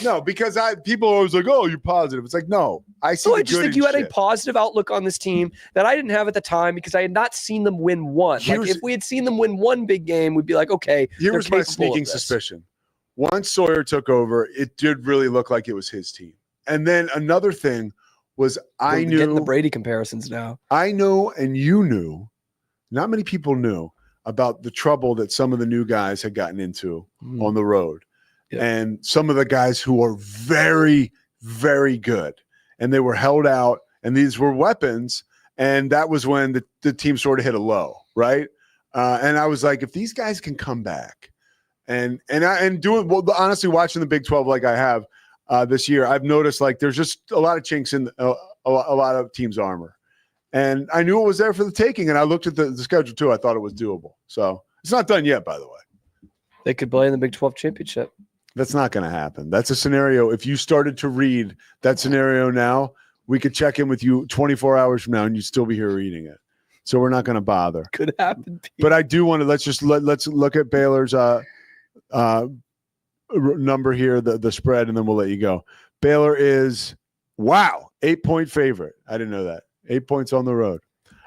No, because people are always like, oh, you're positive. It's like, no, I see. I just think you had a positive outlook on this team that I didn't have at the time because I had not seen them win one. Like, if we had seen them win one big game, we'd be like, okay. Here was my sneaking suspicion. Once Sawyer took over, it did really look like it was his team. And then another thing was I knew getting the Brady comparisons now. I know, and you knew, not many people knew about the trouble that some of the new guys had gotten into on the road. Yeah. And some of the guys who are very, very good, and they were held out, and these were weapons. And that was when the team sort of hit a low, right? And I was like, if these guys can come back and doing well, honestly, watching the Big 12 like I have this year, I've noticed like there's just a lot of chinks in a lot of teams' armor. And I knew it was there for the taking, and I looked at the schedule too. I thought it was doable. So it's not done yet, by the way. They could play in the Big 12 championship. That's not going to happen. That's a scenario. If you started to read that scenario now, we could check in with you 24 hours from now, and you'd still be here reading it. So we're not going to bother. Could happen. Pete. But I do want to let's look at Baylor's number here, the spread, and then we'll let you go. Baylor is 8-point favorite. I didn't know that. 8 points on the road.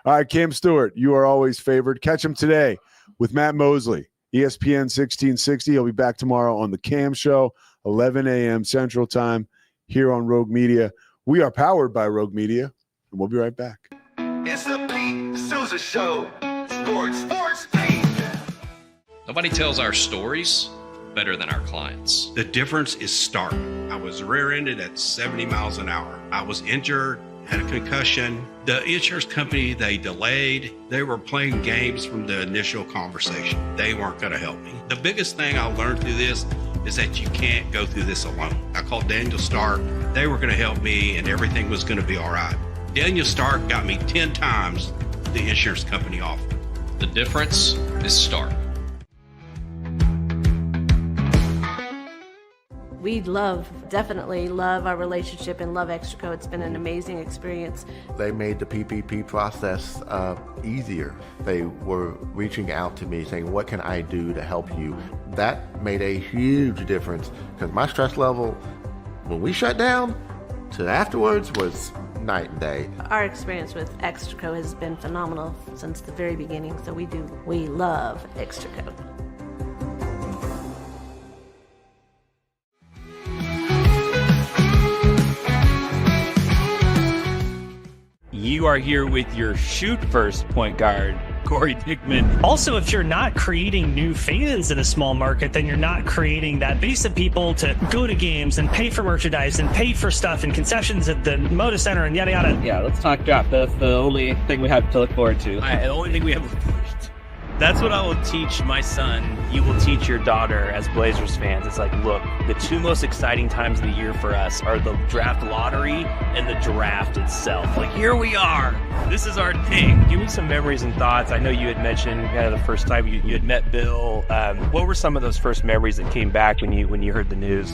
All right, Cam Stewart, you are always favored. Catch him today with Matt Mosley. ESPN 1660. He'll be back tomorrow on the Cam Show, 11 a.m. Central Time here on Rogue Media. We are powered by Rogue Media, and we'll be right back. It's the Pete Sousa Show. Sports, Pete. Nobody tells our stories better than our clients. The difference is stark. I was rear-ended at 70 miles an hour. I was injured, had a concussion. The insurance company, they delayed. They were playing games from the initial conversation. They weren't going to help me. The biggest thing I learned through this is that you can't go through this alone. I called Daniel Stark. They were going to help me, and everything was going to be all right. Daniel Stark got me 10 times the insurance company offered. The difference is stark. We definitely love our relationship and love Extraco. It's been an amazing experience. They made the PPP process easier. They were reaching out to me saying, what can I do to help you? That made a huge difference because my stress level, when we shut down, to afterwards was night and day. Our experience with Extraco has been phenomenal since the very beginning. So we love Extraco. You are here with your shoot first point guard, Corey Dickman. Also, if you're not creating new fans in a small market, then you're not creating that base of people to go to games and pay for merchandise and pay for stuff and concessions at the Moda Center and yada yada. Yeah, let's talk draft. That's the only thing we have to look forward to. The only thing we have to look forward to. That's what I will teach my son. You will teach your daughter as Blazers fans. It's like, look, the two most exciting times of the year for us are the draft lottery and the draft itself. Like, here we are. This is our thing. Give me some memories and thoughts. I know you had mentioned kind of the first time you had met Bill. What were some of those first memories that came back when you heard the news?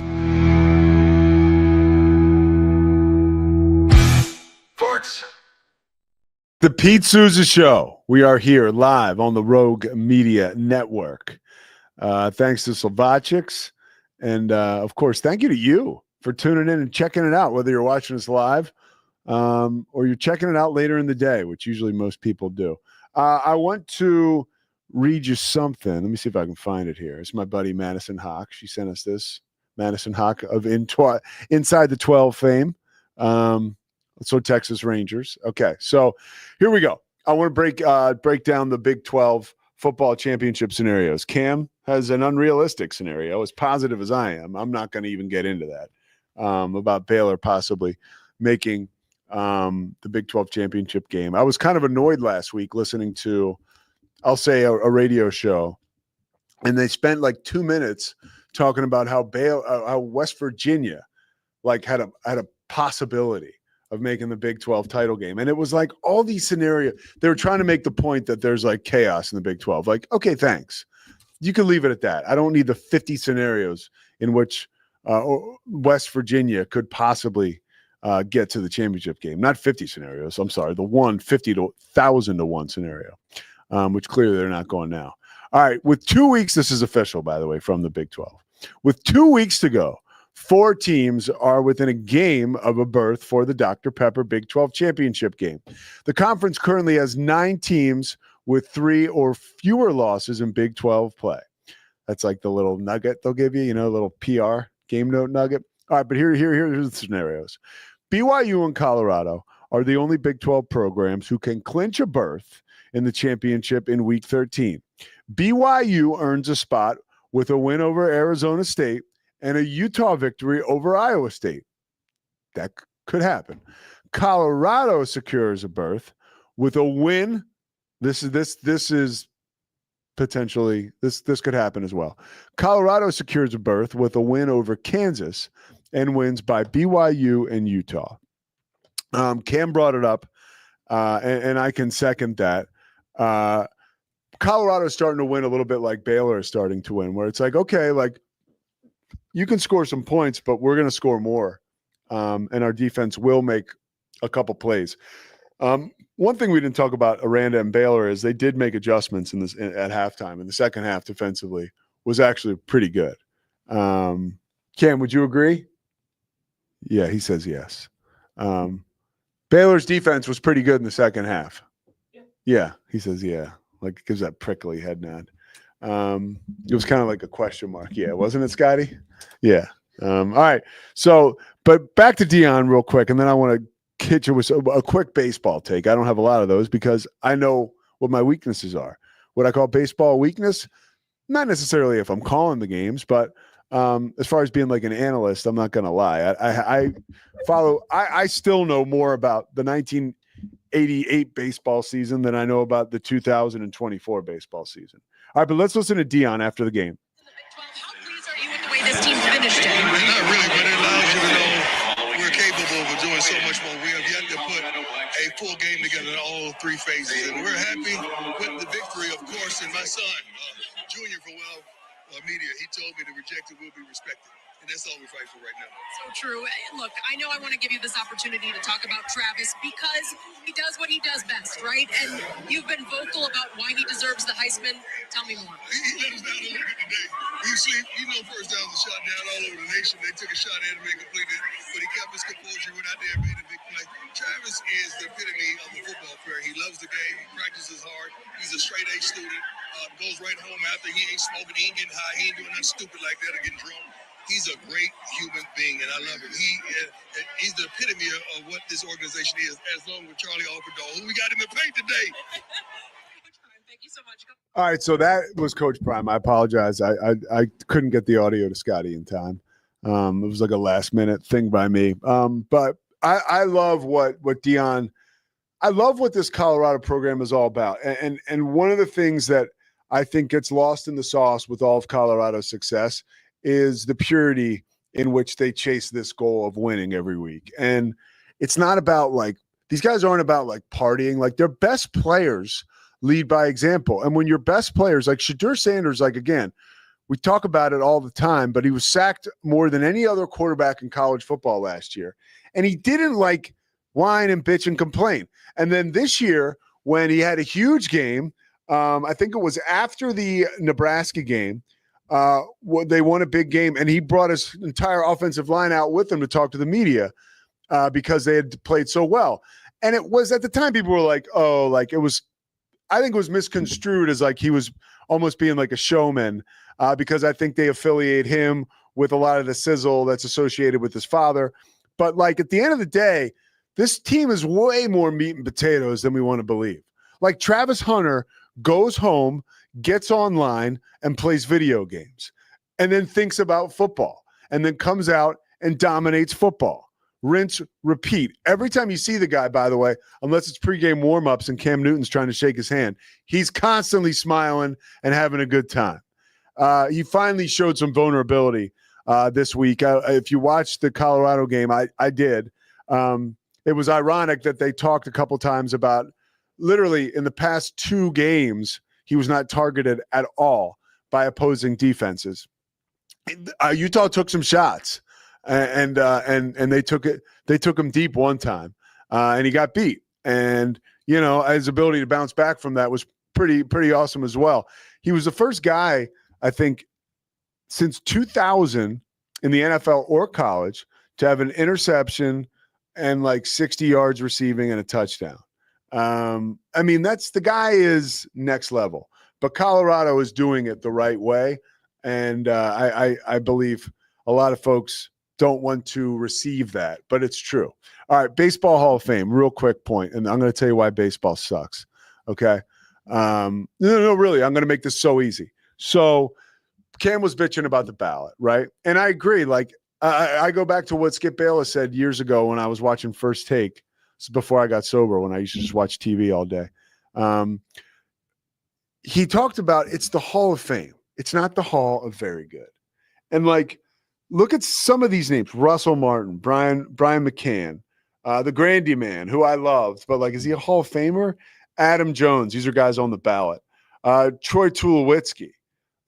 Sports. The Pete Sousa Show. We are here live on the Rogue Media Network. Thanks to Slovacics And of course, thank you to you for tuning in and checking it out, whether you're watching us live or you're checking it out later in the day, which usually most people do. I want to read you something. Let me see if I can find it here. It's my buddy Madison Hawk. She sent us this. Madison Hawk of Inside the 12 fame. So Texas Rangers. Okay, so here we go. I want to break down the Big 12 football championship scenarios. Cam has an unrealistic scenario, as positive as I am. I'm not going to even get into that, about Baylor possibly making the Big 12 championship game. I was kind of annoyed last week listening to, I'll say, a radio show, and they spent like 2 minutes talking about how how West Virginia like had a possibility of making the Big 12 title game. And it was like all these scenarios. They were trying to make the point that there's like chaos in the Big 12. Like, okay, thanks. You can leave it at that. I don't need the 50 scenarios in which West Virginia could possibly get to the championship game. Not 50 scenarios. I'm sorry. The 50 to 1,000 to 1 scenario, which clearly they're not going now. All right. With 2 weeks, this is official, by the way, from the Big 12. With 2 weeks to go, 4 teams are within a game of a berth for the Dr. Pepper Big 12 championship game. The conference currently has 9 teams with 3 or fewer losses in Big 12 play. That's like the little nugget they'll give you, a little PR game note nugget. All right, but here's the scenarios. BYU and Colorado are the only Big 12 programs who can clinch a berth in the championship in Week 13. BYU earns a spot with a win over Arizona State and a Utah victory over Iowa State. That could happen. Colorado secures a berth with a win. This is potentially this could happen as well. Colorado secures a berth with a win over Kansas and wins by BYU and Utah. Cam brought it up, and I can second that. Colorado's starting to win a little bit like Baylor is starting to win, where it's like, okay, like you can score some points, but we're going to score more, and our defense will make a couple plays. One thing we didn't talk about Aranda and Baylor is they did make adjustments at halftime, and the second half defensively was actually pretty good. Cam, would you agree? Yeah, he says yes. Baylor's defense was pretty good in the second half. Yeah, he says yeah. Like gives that prickly head nod. It was kind of like a question mark. Yeah, wasn't it, Scotty? Yeah. All right. So, but back to Dion real quick, and then I want to hit you with a quick baseball take. I don't have a lot of those because I know what my weaknesses are. What I call baseball weakness, not necessarily if I'm calling the games, but as far as being like an analyst, I'm not going to lie. I still know more about the 1988 baseball season than I know about the 2024 baseball season. All right, but let's listen to Dion after the game. The way this team finished it. Not really, but it allows you to know we're capable of doing so much more. We have yet to put a full game together in all 3 phases, and we're happy with the victory, of course. And my son, Junior from Media, he told me the rejected will be respected. And that's all we fight for right now. So true. Look, I know I want to give you this opportunity to talk about Travis because he does what he does best, right? And you've been vocal about why he deserves the Heisman. Tell me more. He let us down a little bit today. First down was shot down all over the nation. They took a shot at him and completed it, but he kept his composure. Went out there and made a big play. Travis is the epitome of a football player. He loves the game. He practices hard. He's a straight A student. Goes right home after. He ain't smoking. He ain't getting high. He ain't doing nothing stupid like that or getting drunk. He's a great human being, and I love him. He's the epitome of what this organization is, as long with Charlie Alfredall, who we got in the paint today. Thank you so much. All right, so that was Coach Prime. I apologize. I couldn't get the audio to Scotty in time. It was like a last-minute thing by me. But I love what Dion – I love what this Colorado program is all about. And one of the things that I think gets lost in the sauce with all of Colorado's success is the purity in which they chase this goal of winning every week. And it's not about like, these guys aren't about like partying. Like their best players lead by example. And when your best players, like Shadur Sanders, like again, we talk about it all the time, but he was sacked more than any other quarterback in college football last year. And he didn't like whine and bitch and complain. And then this year, when he had a huge game, I think it was after the Nebraska game, They won a big game, and he brought his entire offensive line out with him to talk to the media because they had played so well. And it was at the time people were like, oh, like it was, I think it was misconstrued as like he was almost being like a showman because I think they affiliate him with a lot of the sizzle that's associated with his father. But like at the end of the day, this team is way more meat and potatoes than we want to believe. Like Travis Hunter goes home, gets online, and plays video games, and then thinks about football, and then comes out and dominates football. Rinse, repeat. Every time you see the guy, by the way, unless it's pregame warmups and Cam Newton's trying to shake his hand, he's constantly smiling and having a good time. He finally showed some vulnerability this week. If you watched the Colorado game, I did. It was ironic that they talked a couple times about literally in the past 2 games, he was not targeted at all by opposing defenses. Utah took some shots. And they took it. They took him deep one time, and he got beat. And you know, his ability to bounce back from that was pretty awesome as well. He was the first guy, I think, since 2000 in the NFL or college to have an interception and like 60 yards receiving and a touchdown. I mean, the guy is next level. But Colorado is doing it the right way, and I believe a lot of folks don't want to receive that, but it's true. All right, Baseball Hall of Fame, real quick point, and I'm going to tell you why baseball sucks, okay? No, really, I'm going to make this so easy. So Cam was bitching about the ballot, right? And I agree. Like, I go back to what Skip Bayless said years ago when I was watching First Take. This is before I got sober, when I used to just watch TV all day. He talked about it's the Hall of Fame. It's not the Hall of Very Good. And, like, look at some of these names: Russell Martin, Brian McCann, the Grandy Man, who I loved, but like, is he a Hall of Famer? Adam Jones. These are guys on the ballot. Troy Tulowitzki.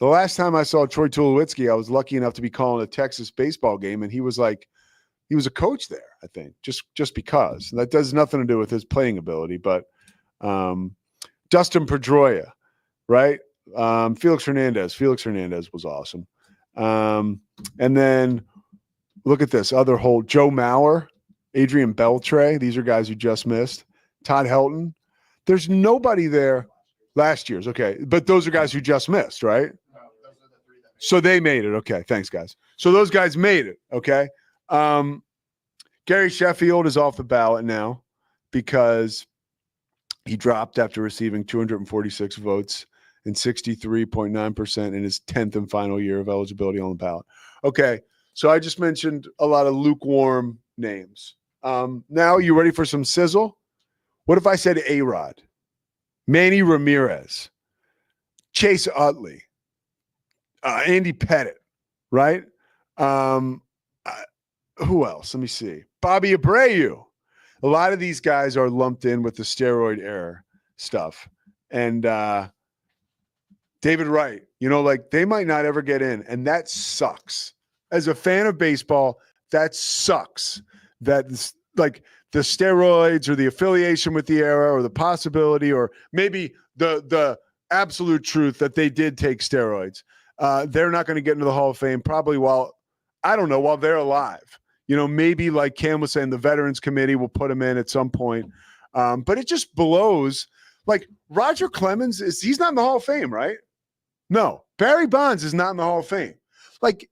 The last time I saw Troy Tulowitzki, I was lucky enough to be calling a Texas baseball game, and he was a coach there, I think, just because. And that does nothing to do with his playing ability, but Dustin Pedroia, right? Felix Hernandez. Felix Hernandez was awesome. And then look at this other whole: Joe Mauer, Adrian Beltre. These are guys who just missed. Todd Helton. There's nobody there last year's. Okay. But those are guys who just missed, right? So they made it. Okay. Thanks, guys. So those guys made it. Okay. Gary Sheffield is off the ballot now because he dropped after receiving 246 votes and 63.9% in his 10th and final year of eligibility on the ballot. Okay, so I just mentioned a lot of lukewarm names. Now, you ready for some sizzle? What if I said A-Rod, Manny Ramirez, Chase Utley, Andy Pettit, right? Who else? Let me see. Bobby Abreu. A lot of these guys are lumped in with the steroid era stuff. And David Wright, like, they might not ever get in, and that sucks. As a fan of baseball, that sucks. That, like, the steroids or the affiliation with the era or the possibility or maybe the absolute truth that they did take steroids. They're not going to get into the Hall of Fame probably while they're alive. Maybe like Cam was saying, the Veterans Committee will put him in at some point. But it just blows. Like, Roger Clemens, he's not in the Hall of Fame, right? No. Barry Bonds is not in the Hall of Fame. Like,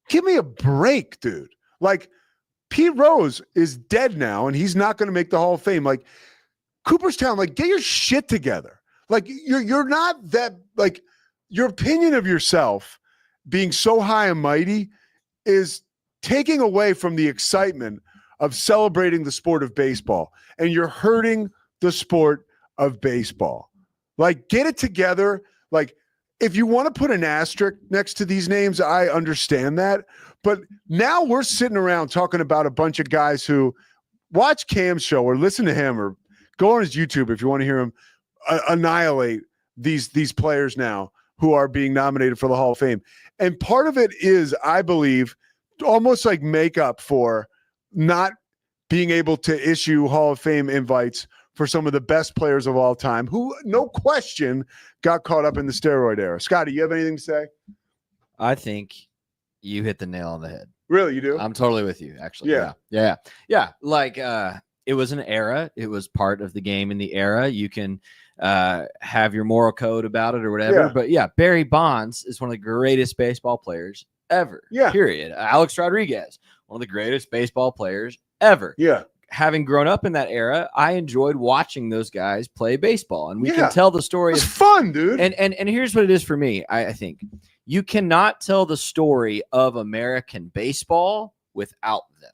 give me a break, dude. Like, Pete Rose is dead now, and he's not going to make the Hall of Fame. Like, Cooperstown, like, get your shit together. Like, you're not that, like, your opinion of yourself being so high and mighty is taking away from the excitement of celebrating the sport of baseball, and you're hurting the sport of baseball. Like, get it together. Like, if you want to put an asterisk next to these names, I understand that. But now we're sitting around talking about a bunch of guys who watch Cam's show or listen to him or go on his YouTube if you want to hear him annihilate these players now who are being nominated for the Hall of Fame. And part of it is, I believe, almost like makeup for not being able to issue Hall of Fame invites for some of the best players of all time who, no question, got caught up in the steroid era. Scotty, you have anything to say? I think you hit the nail on the head. Really, you do? I'm totally with you, actually. Yeah. Yeah. Like, it was an era. It was part of the game in the era. You can have your moral code about it or whatever. Yeah. But yeah, Barry Bonds is one of the greatest baseball players ever. Yeah. Period. Alex Rodriguez, one of the greatest baseball players ever. Yeah. Having grown up in that era, I enjoyed watching those guys play baseball, and we Yeah. can tell the story. It's fun, dude. And here's what it is for me. I think you cannot tell the story of American baseball without them.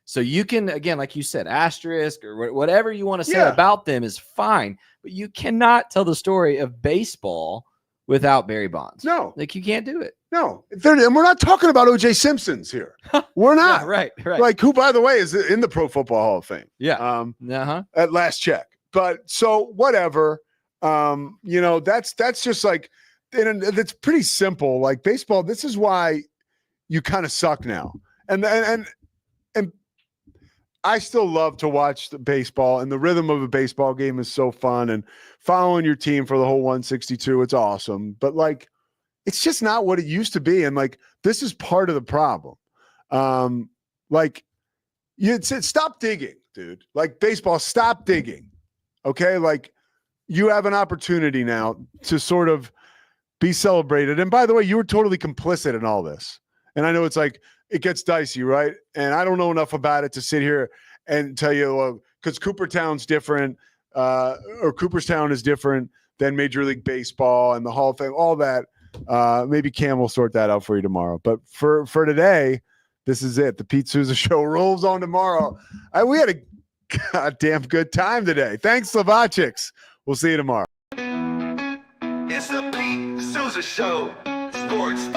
So you can, again, like you said, asterisk or whatever you want to say about them is fine, but you cannot tell the story of baseball without Barry Bonds. No. Like, you can't do it. No. And we're not talking about O.J. Simpsons here. We're not. Right. Like, who, by the way, is in the Pro Football Hall of Fame. Yeah. At last check. But so whatever. That's just like, and it's pretty simple. Like, baseball, this is why you kind of suck now. And I still love to watch the baseball, and the rhythm of a baseball game is so fun, and following your team for the whole 162, it's awesome. But like, it's just not what it used to be. And like, this is part of the problem. Stop digging, dude. Like, baseball, stop digging. Okay. Like, you have an opportunity now to sort of be celebrated. And by the way, you were totally complicit in all this. And I know it's like, it gets dicey, right? And I don't know enough about it to sit here and tell you, well, because Cooperstown's different, or Cooperstown is different than Major League Baseball and the Hall of Fame, all that. Maybe Cam will sort that out for you tomorrow. But for today, this is it. The Pete Sousa Show rolls on tomorrow. We had a goddamn good time today. Thanks, Slovacics. We'll see you tomorrow. It's the Pete Sousa Show. Sports.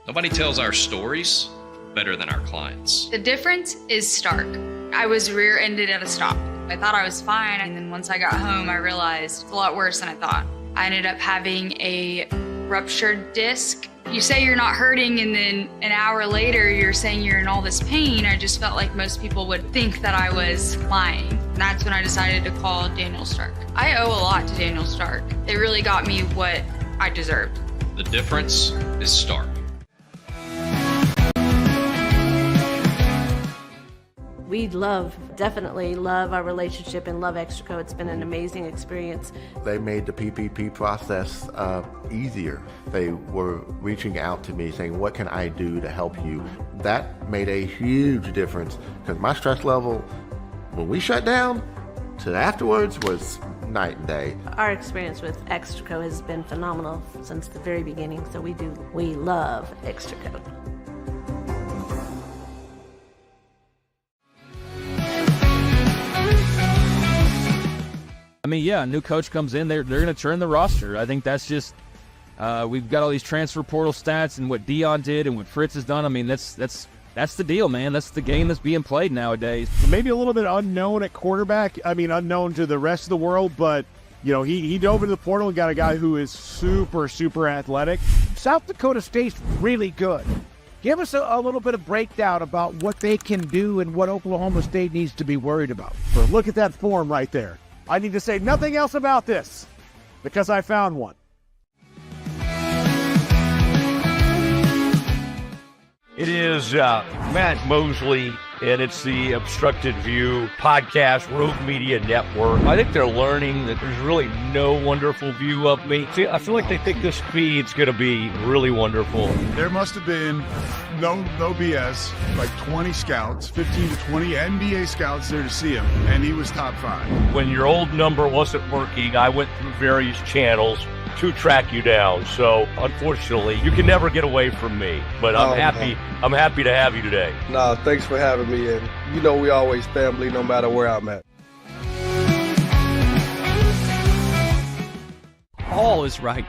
Nobody tells our stories better than our clients. The difference is stark. I was rear-ended at a stop. I thought I was fine, and then once I got home, I realized it's a lot worse than I thought. I ended up having a ruptured disc. You say you're not hurting, and then an hour later, you're saying you're in all this pain. I just felt like most people would think that I was lying. And that's when I decided to call Daniel Stark. I owe a lot to Daniel Stark. They really got me what I deserved. The difference is stark. We definitely love our relationship and love Extraco. It's been an amazing experience. They made the PPP process easier. They were reaching out to me saying, what can I do to help you? That made a huge difference because my stress level, when we shut down, to afterwards was night and day. Our experience with Extraco has been phenomenal since the very beginning, so we love Extraco. I mean, yeah, a new coach comes in, they're going to turn the roster. I think that's just we've got all these transfer portal stats and what Dion did and what Fritz has done. I mean, that's the deal, man. That's the game that's being played nowadays. Maybe a little bit unknown at quarterback. I mean, unknown to the rest of the world, but he dove into the portal and got a guy who is super, super athletic. South Dakota State's really good. Give us a little bit of breakdown about what they can do and what Oklahoma State needs to be worried about. But look at that form right there. I need to say nothing else about this because I found one. It is Matt Mosley, and it's the Obstructed View podcast, Rogue Media Network. I think they're learning that there's really no wonderful view of me. See, I feel like they think this feed's going to be really wonderful. There must have been no BS, like 20 scouts, 15 to 20 NBA scouts there to see him, and he was top 5. When your old number wasn't working, I went through various channels to track you down. So unfortunately, you can never get away from me. But I'm happy. Man. I'm happy to have you today. Nah, thanks for having me. And we always family, no matter where I'm at. All is right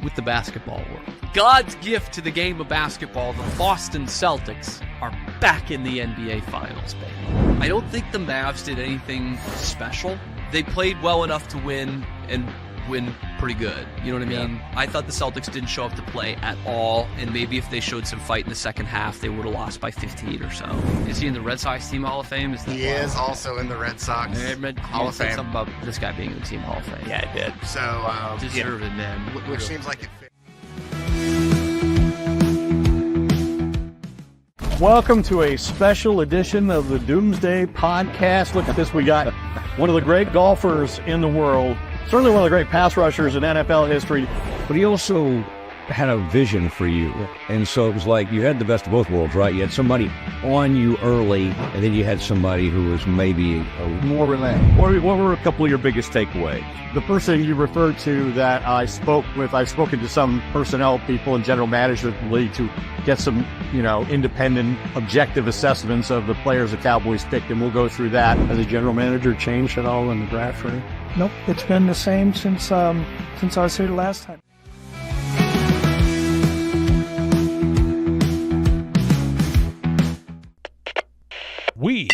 with the basketball world. God's gift to the game of basketball, the Boston Celtics are back in the NBA Finals, baby. I don't think the Mavs did anything special. They played well enough to win and win pretty good. You know what I mean? Yeah. I thought the Celtics didn't show up to play at all, and maybe if they showed some fight in the second half, they would have lost by 15 or so. Is he in the Red Sox Team Hall of Fame? He is also in the Red Sox Hall of Fame. Something about this guy being in the Team Hall of Fame. Yeah, I did. So, deserving, man. Which seems like it fit. Welcome to a special edition of the Doomsday Podcast. Look at this. We got one of the great golfers in the world, certainly one of the great pass rushers in NFL history. But he also had a vision for you. And so it was like you had the best of both worlds, right? You had somebody on you early, and then you had somebody who was maybe more relaxed. What were a couple of your biggest takeaways? The person you referred to that I spoke with, I've spoken to some personnel people and general managers of the league to get some, independent, objective assessments of the players the Cowboys picked, and we'll go through that. Has the general manager changed at all in the draft for you? Nope, it's been the same since I was here the last time. We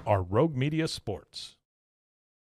are Rogue Media Sports.